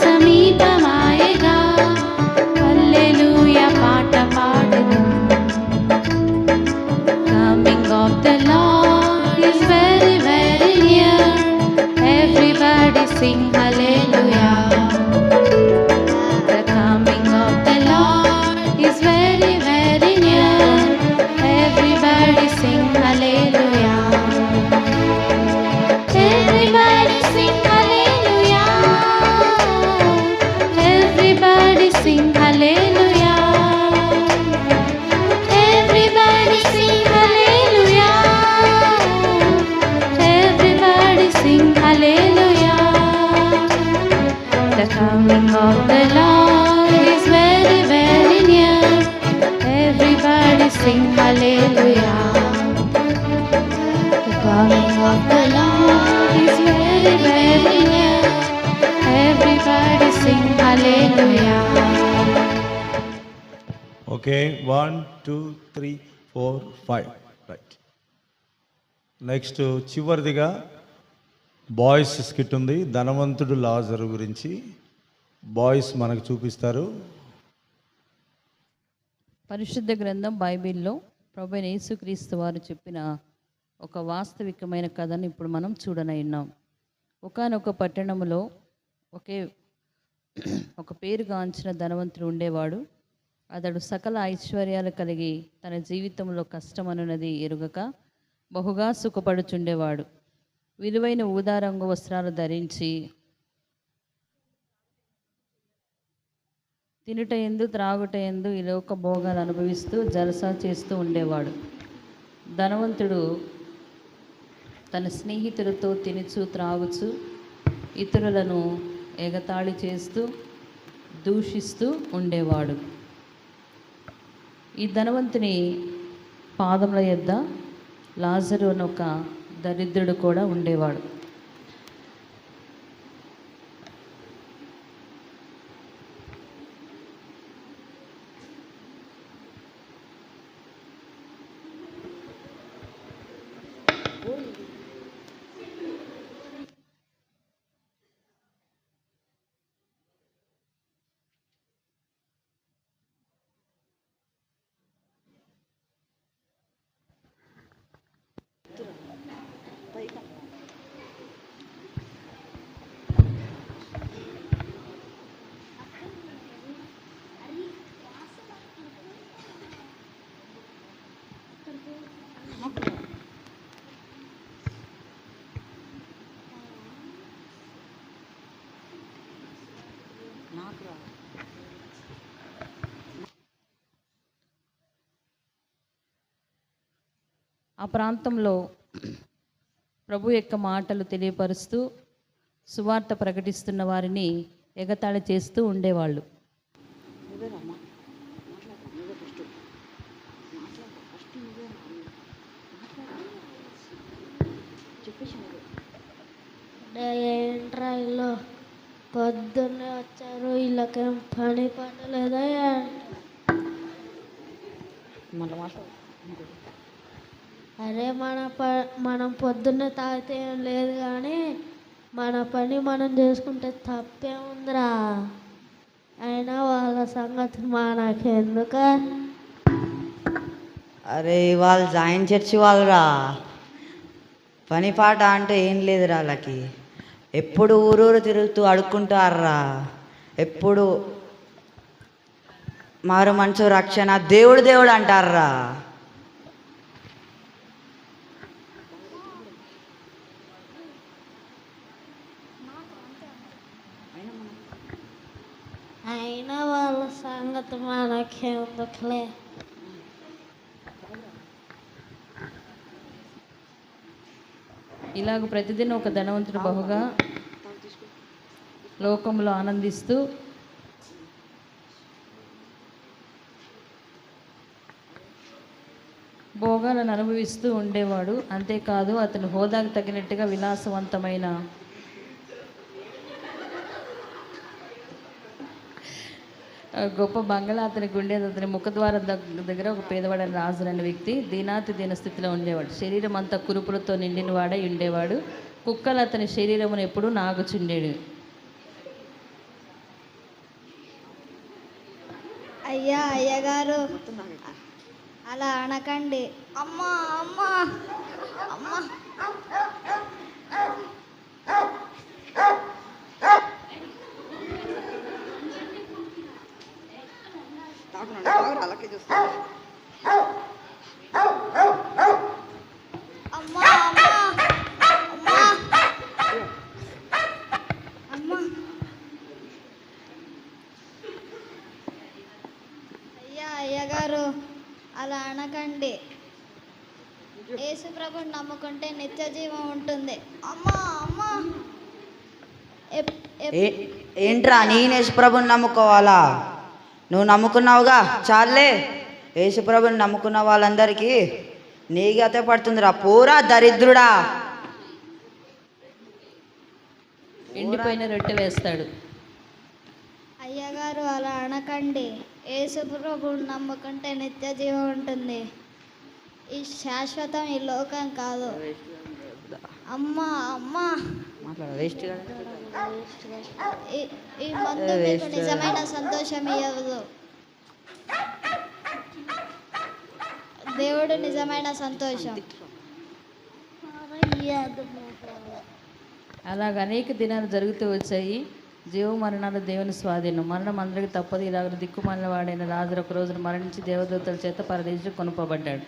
సమీపమాయగా హల్లెలూయా పాట పాడెదం. Coming of the Lord is very, very near. Everybody sing hallelujah. The coming of the Lord is very, very near. Everybody sing hallelujah. Everybody sing hallelujah. Everybody sing hallelujah. Everybody sing hallelujah. Everybody sing hallelujah. The coming of the Lord is very, very near. Everybody sing hallelujah. The coming of the Lord is very, very near. Everybody sing hallelujah. Okay 1 2 3 4 5 right. Next చివరిదిగా boys skit ఉంది. ధనవంతుడు లాజరు గురించి boys మనకు చూపిస్తారు. పరిశుద్ధ గ్రంథం బైబిల్లో ప్రభువైన యేసుక్రీస్తు వారు చెప్పిన ఒక వాస్తవికమైన కథను ఇప్పుడు మనం చూడనయ్యున్నాం. ఒకానొక పట్టణంలో ఒక పేరుగాంచిన ధనవంతుడు ఉండేవాడు. అతడు సకల ఐశ్వర్యాలు కలిగి తన జీవితంలో కష్టమనున్నది ఎరుగక బహుగా సుఖపడుచుండేవాడు. విలువైన ఊదారంగు వస్త్రాలు ధరించి తినుట ఎందు త్రాగుట ఎందు ఈ లోక భోగాలు అనుభవిస్తూ జలసా చేస్తూ ఉండేవాడు. ధనవంతుడు తన స్నేహితులతో తినుచు త్రాగుచు ఇతరులను ఎగతాళి చేస్తూ దూషిస్తూ ఉండేవాడు. ఈ ధనవంతుని పాదముల యొద్ద లాజరు అని ఒక దరిద్రుడు కూడా ఉండేవాడు. ఆ ప్రాంతంలో ప్రభు యొక్క మాటలు తెలియపరుస్తూ సువార్త ప్రకటిస్తున్న వారిని ఎగతాళి చేస్తూ ఉండేవాళ్ళు. ఏంట్రా ఇల్లు పొద్దున్నే వచ్చారు, వీళ్ళకేం పని పడలేదా? అరే మనం పొద్దున్నే తాగితే ఏం లేదు కానీ మన పని మనం చేసుకుంటే తప్పేముందిరా. అయినా వాళ్ళ సంగతి మనకెందుక? అరే వాళ్ళు జాయిన్ చర్చి వాళ్ళరా, పని పాట అంటే ఏం లేదురా వాళ్ళకి. ఎప్పుడు ఊరూరు తిరుగుతూ అడుక్కుంటారా. ఎప్పుడు మారు మనసు రక్షణ దేవుడు దేవుడు అంటారా. అయినా వాళ్ళ సంగతి మనకెందుకులే. ఇలాగ ప్రతిదిన ఒక ధనవంతుడు బహుగా లోకంలో ఆనందిస్తూ భోగాలను అనుభవిస్తూ ఉండేవాడు. అంతేకాదు అతని హోదాకు తగినట్టుగా విలాసవంతమైన గొప్ప బంగళా అతనికి ఉండేది. అతని ముఖద్వారం దగ్గర ఒక పేదవాడైన రాజు అనే వ్యక్తి దీనాతి దీన స్థితిలో ఉండేవాడు. శరీరం అంతా కురుపులతో నిండిన వాడై ఉండేవాడు. కుక్కలు అతని శరీరమును ఎప్పుడూ నాగుచుండేడు. అయ్యగారు అలా అనకండి. అమ్మా అమ్మా అమ్మా అమ్మా అమ్మా అమ్మా అమ్మా అయ్యగారు అలా అనకండి. యేసు ప్రభుని నమ్ముకుంటే నిత్య జీవం ఉంటుంది. అమ్మా అమ్మా ఏంట్రా నేను యేసుప్రభుని నమ్ముకోవాలా? నువ్వు నమ్ముకున్నావుగా చాలే. యేసుప్రభుని నమ్ముకున్న వాళ్ళందరికీ నీ గతే పడుతుందిరా పూరా దరిద్రుడా. ఎండిపోయిన రొట్టె వేస్తాడు. అయ్యగారు అలా అనకండి. యేసు ప్రభుని నమ్ముకుంటే నిత్య జీవం ఉంటుంది. ఈ శాశ్వతం ఈ లోకం కాదు. అమ్మా అమ్మా ఈ మందు మీకు నిజమైన సంతోషం ఇవ్వదు. దేవుడు నిజమైన సంతోషం. అలాగ అనేక దినాలు జరుగుతూ వచ్చాయి. జీవ మరణాలు దేవుని స్వాధీనం. మరణం అందరికీ తప్పదు. ఇలాగ దిక్కుమాలిన వాడైన లాజరు ఒక రోజున మరణించి దేవదూతల చేత పరదేశం కొనుపబడ్డాడు.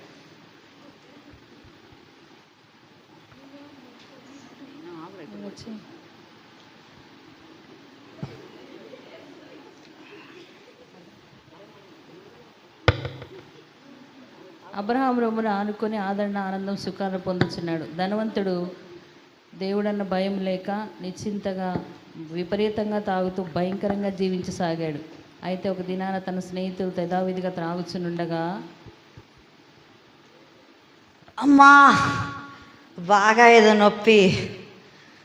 అబ్రహాము రొమ్మును ఆనుకొని ఆదరణ ఆనందం సుఖాలను పొందుతున్నాడు. ధనవంతుడు దేవుడన్న భయం లేక నిశ్చింతగా విపరీతంగా తాగుతూ భయంకరంగా జీవించసాగాడు. అయితే ఒక దినాన తన స్నేహితులతో యథావిధిగా త్రాగుచుండగా అమ్మా బాగా ఏదో నొప్పి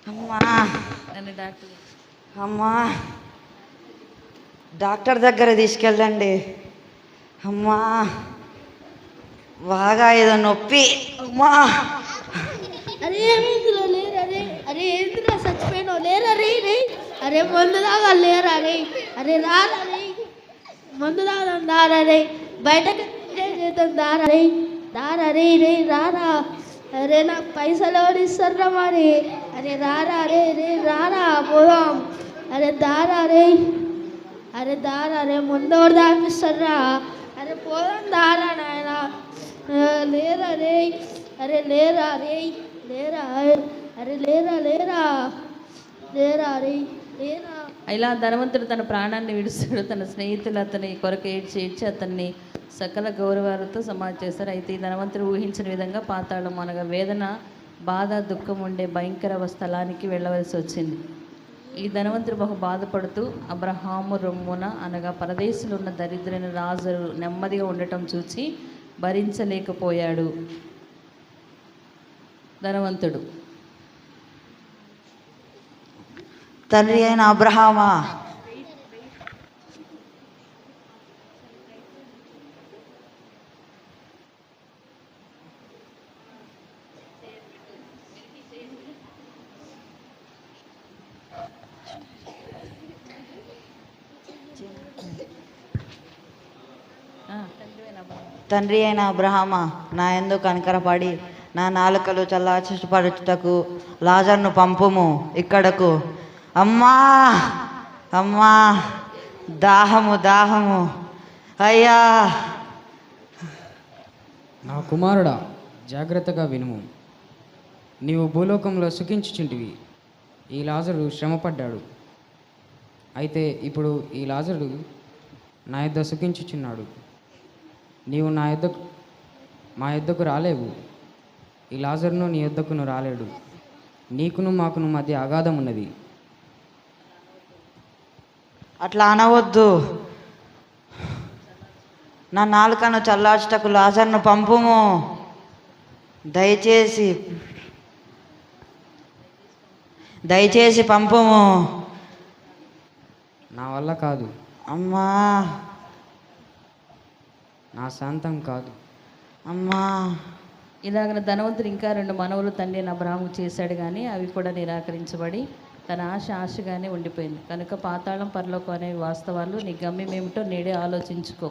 అమ్మా నన్ను డాక్టర్ అమ్మా డాక్టర్ దగ్గర తీసుకెళ్ళండి. అమ్మా బాగా ఏదో నొప్పి అమ్మా. అరే ఏమైందిరా లేరా రే? అరే ఏందిరా చచ్చిపోయినావు లేరా రే? అరే మందు దాగా లేరా రే? అరే రారా రే? మందు దాగం దారా రే? బయటకు చేద్దాం దారా రే? దారా రే రే రారా. అరే నాకు పైసలు ఎవరు ఇస్తారా మరి? అరే రారా రే రే రారా పోదాం. అరే దారా రే. అరే దారా రే ముందు ఎవరు దాపిస్తారా? అరే పోదాం దారా నాయన. లేరా రే? అరే లేరా రే? లేరా? అరే లేరా లేరా లేరా రే లేరా. ఇలా ధనవంతుడు తన ప్రాణాన్ని విడుస్తాడు. తన స్నేహితులు అతని కొరకు ఏడ్చి అతన్ని సకల గౌరవాలతో సమాధి చేస్తారు. అయితే ఈ ధనవంతుడు ఊహించిన విధంగా పాతాళం అనగా వేదన, బాధ, దుఃఖం ఉండే భయంకర స్థలానికి వెళ్ళవలసి వచ్చింది. ఈ ధనవంతుడు బహు బాధపడుతూ అబ్రహాము రొమ్మున అనగా పరదేశంలో ఉన్న దరిద్రుని లాజరు నెమ్మదిగా ఉండటం చూసి భరించలేకపోయాడు. ధనవంతుడు తండ్రి అయిన అబ్రహామా తండ్రి అయిన అబ్రహామా నా యందు కనికరపడి నా నాలుకలు చల్లార్చపరచుటకు లాజర్ను పంపుము ఇక్కడకు. అమ్మా అమ్మా దాహము దాహము అయ్యా. నా కుమారుడా జాగ్రత్తగా వినుము. నీవు భూలోకంలో సుఖించుచుంటివి. ఈ లాజరు శ్రమపడ్డాడు. అయితే ఇప్పుడు ఈ లాజరు నా యొద్ద సుఖించుచున్నాడు. నీవు మా యొద్దకు రాలేవు. ఈ లాజరును నీ యొద్దకును రాలేడు. నీకును మాకును మధ్య అగాధం ఉన్నది. అట్లా అనవద్దు. నా నాలుకను చల్లార్చుటకు లాజర్ను పంపుము దయచేసి పంపుము. నా వల్ల కాదు. అమ్మా నా శాంతం కాదు. అమ్మా ఇలాగ ధనవంతుడు ఇంకా 2 మనవులు తండ్రి అయిన అబ్రహాముకు చేశాడు, కానీ అవి కూడా నిరాకరించబడి తన ఆశగానే ఉండిపోయింది. కనుక పాతాళం పరలోకం అనేవి వాస్తవాలు. నీ గమ్యం ఏమిటో నేడే ఆలోచించుకో.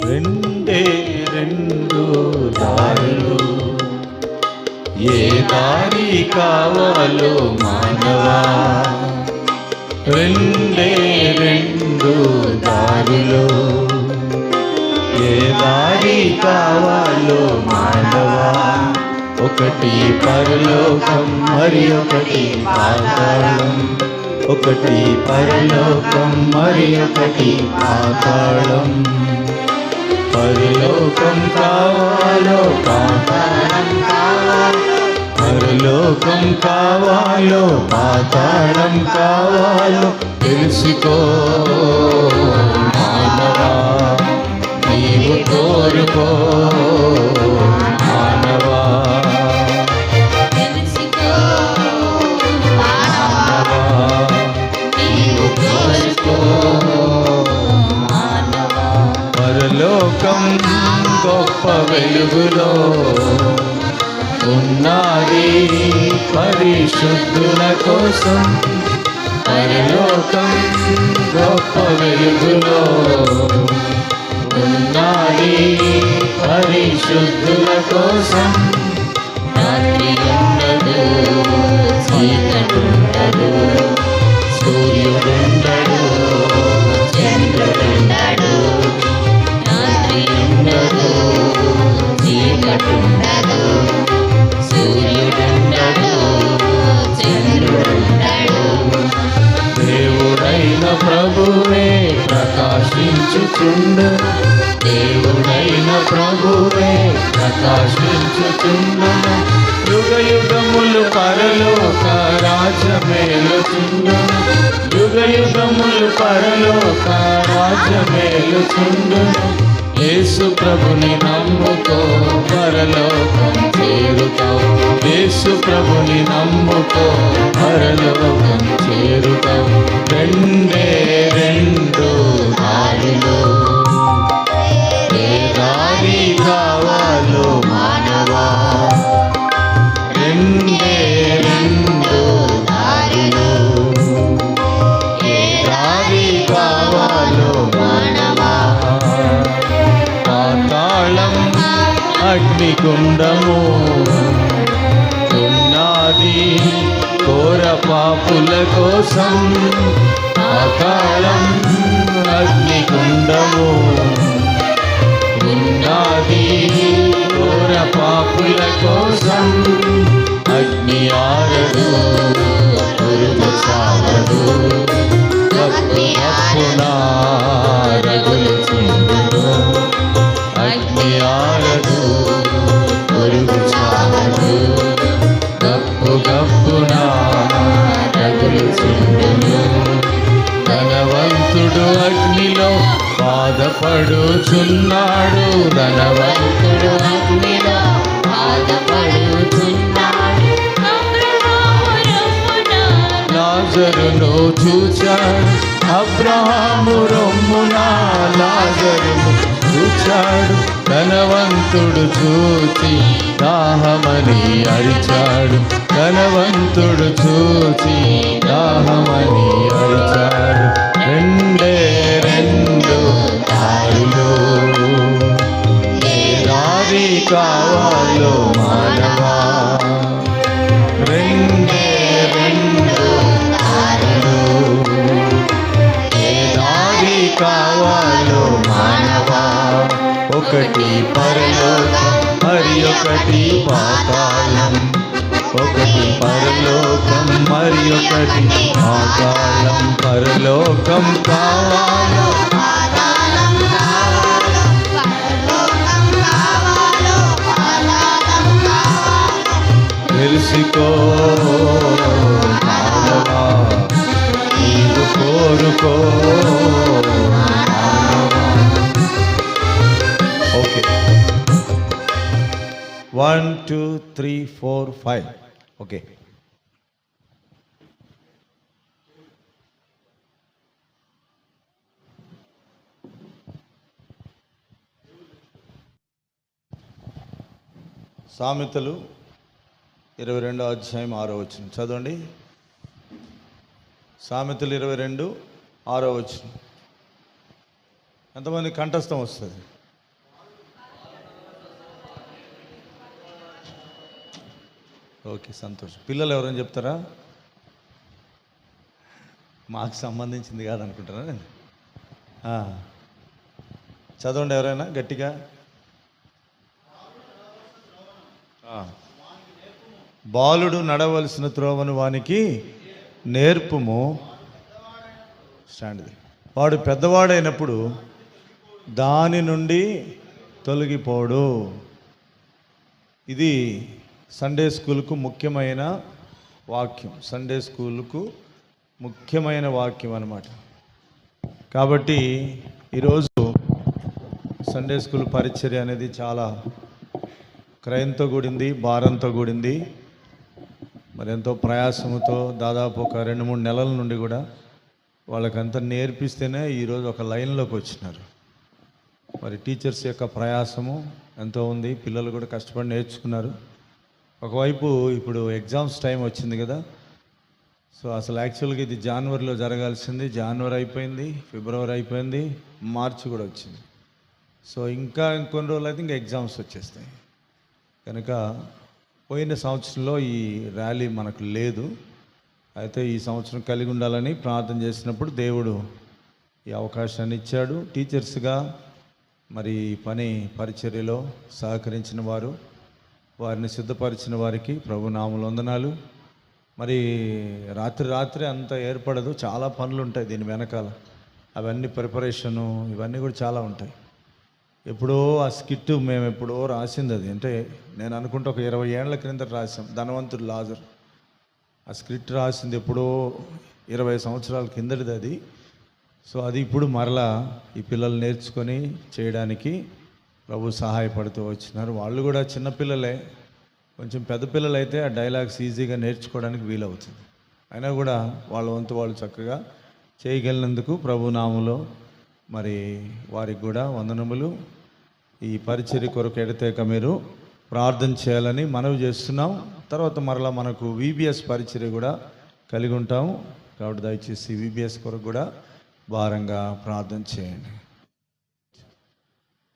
రెండే 2 దారులు, ఏ దారి కావాలో మానవా. రెండే 2 దారులు, ఏ దారి కావాలో మానవా. ఒకటి పరలోకం, మరి ఒకటి పాతాళం. ఒకటి పరలోకం, మరి ఒకటి పాతాళం. పరలోకం కావాలో పాతాళం కావాలో, పరలోకం కావాలో పాతాళం కావాలో తెలుసుకో మానవా. నీవు కోరుకో మానవా. నీవు కోరుకో. పరలోకం గొప్ప వెలుగులో ఉన్నది పరిశుద్ధుల కోసం. పరలోకం గొప్ప వెలుగులో ఉన్నది పరిశుద్ధుల కోసం. రాత్రి ఉండదు, చీకటుండదు, సూర్యుడుండడు, చంద్రుడుండడు. రాత్రి ఉండదు, చీకటుండదు, సూర్యుడుండడు, చంద్రుడుండడు. దేవుడైన ప్రభువే ప్రకాశించుచుండు. దేవుడైన ప్రభువే ప్రకాశించుచుండు. యుగ యుగములు పరలోక రాజ్యమేలుచుండు. యుగ యుగములు పరలోక రాజ్యమేలుచుండు. యేసు ప్రభుని నమ్ముకో, పరలోకం చేరుతావు. యేసు ప్రభుని నమ్ముకో, పరలోకం చేరుతావు. రెండే 2 దారులు, ఏ దారి కావాలో మానవా. రెండే 2 దారులు, ఏ దారి కావాలో మానవా. పాతాళం అగ్నిగుండము ఉన్నది ఘోర పాపుల కోసం. పాతాళం అగ్నిగుండము ఉన్నది ఘోర పాపుల కోసం. అగ్ని ఆరదు, పురుగు సాగదు, కప్పు కప్పున రగులుచుండును. అగ్ని ఆరదు, పురుగు సాగదు, కప్పు కప్పున రగులుచుండును. ధనవంతుడు అగ్నిలో బాధపడుచున్నాడు. ధనవంతుడు అగ్నిలో బాధపడుచున్నాడు. లాజరును చూచాడు, అబ్రహాము రొమ్మున లాజరును చూచాడు. ధనవంతుడు చూచి దాహమని అరిచాడు. ధనవంతుడు చూచి దాహమని అరిచాడు. రెండే 2 దారులు, ఏ దారి కావాలో మానవా. రెండే 2 దారులు, ఏ దారి కావాలో మానవా. ఒకటి పరలోకం, మరి ఒకటి పాతాళం. ఒకటి పరలోకం మరి ఒకటి పాతాళం. పరలోకం కావాలో తెలుసుకో మానవా, నీవు కోరుకో మానవా. ఓకే, 1 2 3 4 5. ఓకే, సామెతలు 22వ అధ్యాయం 6వ వచనం చదవండి. సామెతలు 22 6వ వచనం. ఎంతమంది కంఠస్థం వస్తుంది? ఓకే, సంతోషం. పిల్లలు ఎవరైనా చెప్తారా? మాకు సంబంధించింది కాదనుకుంటారా నేను? చదవండి ఎవరైనా గట్టిగా. బాలుడు నడవలసిన త్రోవను వానికి నేర్పుము. స్టాండ్ది. వాడు పెద్దవాడైనప్పుడు దాని నుండి తొలగిపోడు. ఇది సండే స్కూల్కు ముఖ్యమైన వాక్యం. సండే స్కూల్కు ముఖ్యమైన వాక్యం అన్నమాట. కాబట్టి ఈరోజు సండే స్కూల్ పరిచర్య అనేది చాలా క్రయంతో కూడింది, భారంతో కూడింది. మరి ఎంతో ప్రయాసముతో దాదాపు ఒక 2-3 నెలల నుండి కూడా వాళ్ళకంతా నేర్పిస్తేనే ఈరోజు ఒక లైన్లోకి వచ్చినారు. మరి టీచర్స్ యొక్క ప్రయాసము ఎంతో ఉంది. పిల్లలు కూడా కష్టపడి నేర్చుకున్నారు. ఒకవైపు ఇప్పుడు ఎగ్జామ్స్ టైం వచ్చింది కదా. సో అసలు యాక్చువల్గా ఇది జనవరిలో జరగాల్సింది. జనవరి అయిపోయింది, ఫిబ్రవరి అయిపోయింది, మార్చి కూడా వచ్చింది. సో ఇంకా ఇంకొన్ని రోజులు అయితే ఇంకా ఎగ్జామ్స్ వచ్చేస్తాయి. కనుక పోయిన సంవత్సరంలో ఈ ర్యాలీ మనకు లేదు. అయితే ఈ సంవత్సరం కలిగి ఉండాలని ప్రార్థన చేసినప్పుడు దేవుడు ఈ అవకాశాన్ని ఇచ్చాడు. టీచర్స్గా మరి పని పరిచర్యలో సహకరించిన వారు, వారిని సిద్ధపరిచిన వారికి ప్రభు నామములో వందనాలు. మరి రాత్రి అంతా ఏర్పడదు, చాలా పనులు ఉంటాయి దీని వెనకాల. అవన్నీ ప్రిపరేషను ఇవన్నీ కూడా చాలా ఉంటాయి. ఎప్పుడో ఆ స్కిట్ మేము ఎప్పుడో రాసింది. అది అంటే నేను అనుకుంటే ఒక 20 ఏళ్ల క్రింద రాసాం. ధనవంతుడు లాజర్ ఆ స్క్రిప్ట్ రాసింది ఎప్పుడో 20 సంవత్సరాల కిందటిది అది. సో అది ఇప్పుడు మరలా ఈ పిల్లలు నేర్చుకొని చేయడానికి ప్రభు సహాయపడుతూ వచ్చినారు. వాళ్ళు కూడా చిన్నపిల్లలే, కొంచెం పెద్ద పిల్లలు అయితే ఆ డైలాగ్స్ ఈజీగా నేర్చుకోవడానికి వీలవుతుంది. అయినా కూడా వాళ్ళ వంతు వాళ్ళు చక్కగా చేయగలిగినందుకు ప్రభు నామములో మరి వారికి కూడా వందనములు. ఈ పరిచర్య కొరకు ఎడతేక మీరు ప్రార్థన చేయాలని మనవి చేస్తున్నాం. తర్వాత మరలా మనకు VBS పరిచర్య కూడా కలిగి ఉంటాం. కాబట్టి దయచేసి VBS కొరకు కూడా భారంగా ప్రార్థన చేయండి.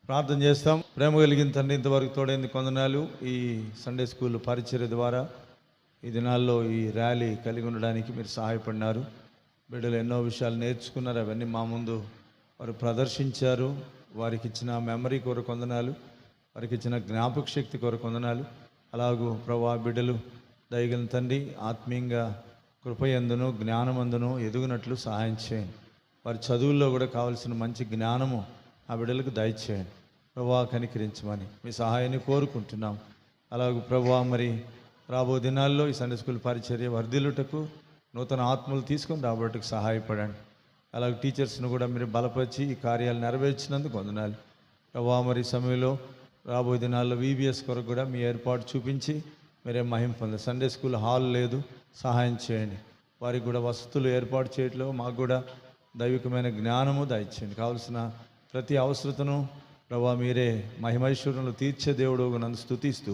ప్రార్థన చేస్తాం. ప్రేమ కలిగిన తండ్రి, ఇంతవరకు తోడైంది కొందనాలు. ఈ సండే స్కూల్ పరిచర్య ద్వారా ఈ దినాల్లో ఈ ర్యాలీ కలిగి ఉండడానికి మీరు సహాయపడినారు. బిడ్డలు ఎన్నో విషయాలు నేర్చుకున్నారు. అవన్నీ మా ముందు వారు ప్రదర్శించారు. వారికి ఇచ్చిన మెమరీ కొరకు వందనాలు, వారికి ఇచ్చిన జ్ఞాపక శక్తి కొరకు వందనాలు. అలాగూ ప్రభా బిడ్డలు దయగలిగిన తండ్రి ఆత్మీయంగా కృపయందును జ్ఞానమందును ఎదుగునట్లు సహాయం చేయండి. వారి చదువుల్లో కూడా కావాల్సిన మంచి జ్ఞానము ఆ బిడ్డలకు దయచేయండి. ప్రభా కనికరించమని మీ సహాయాన్ని కోరుకుంటున్నాం. అలాగే ప్రభా మరి రాబో దినాల్లో ఈ సండే స్కూల్ పరిచర్య వర్ధిల్లుటకు నూతన ఆత్మలు తీసుకొని రాబోటకు సహాయపడండి. అలాగే టీచర్స్ను కూడా మీరు బలపరిచి ఈ కార్యాలు నెరవేర్చినందుకు వందనాలు. ప్రభా మరి సమయంలో రాబోయే దినాల్లో VBS కొరకు కూడా మీ ఏర్పాటు చూపించి మీరే మహిమ పొందారు. సండే స్కూల్ హాల్ లేదు, సహాయం చేయండి. వారికి కూడా వసతులు ఏర్పాటు చేయట్లో మాకు కూడా దైవికమైన జ్ఞానము దయచేయండి. కావలసిన ప్రతి అవసరతను ప్రభా మీరే మహిమైశ్వరులు తీర్చే దేవుడు నన్ను స్తుతిస్తూ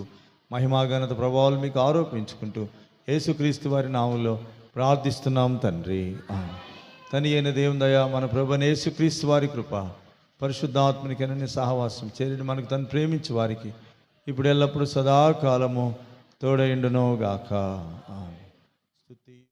మహిమాఘనత ప్రభావాలు మీకు ఆరోపించుకుంటూ యేసుక్రీస్తు వారి నామంలో ప్రార్థిస్తున్నాం తండ్రి. తని అయిన దేవుని దయ, మన ప్రభువైన యేసుక్రీస్తు వారి కృప, పరిశుద్ధాత్మనికైన సహవాసం చేరి మనకు తను ప్రేమించి వారికి ఇప్పుడు ఎల్లప్పుడూ సదాకాలము తోడైండును గాక.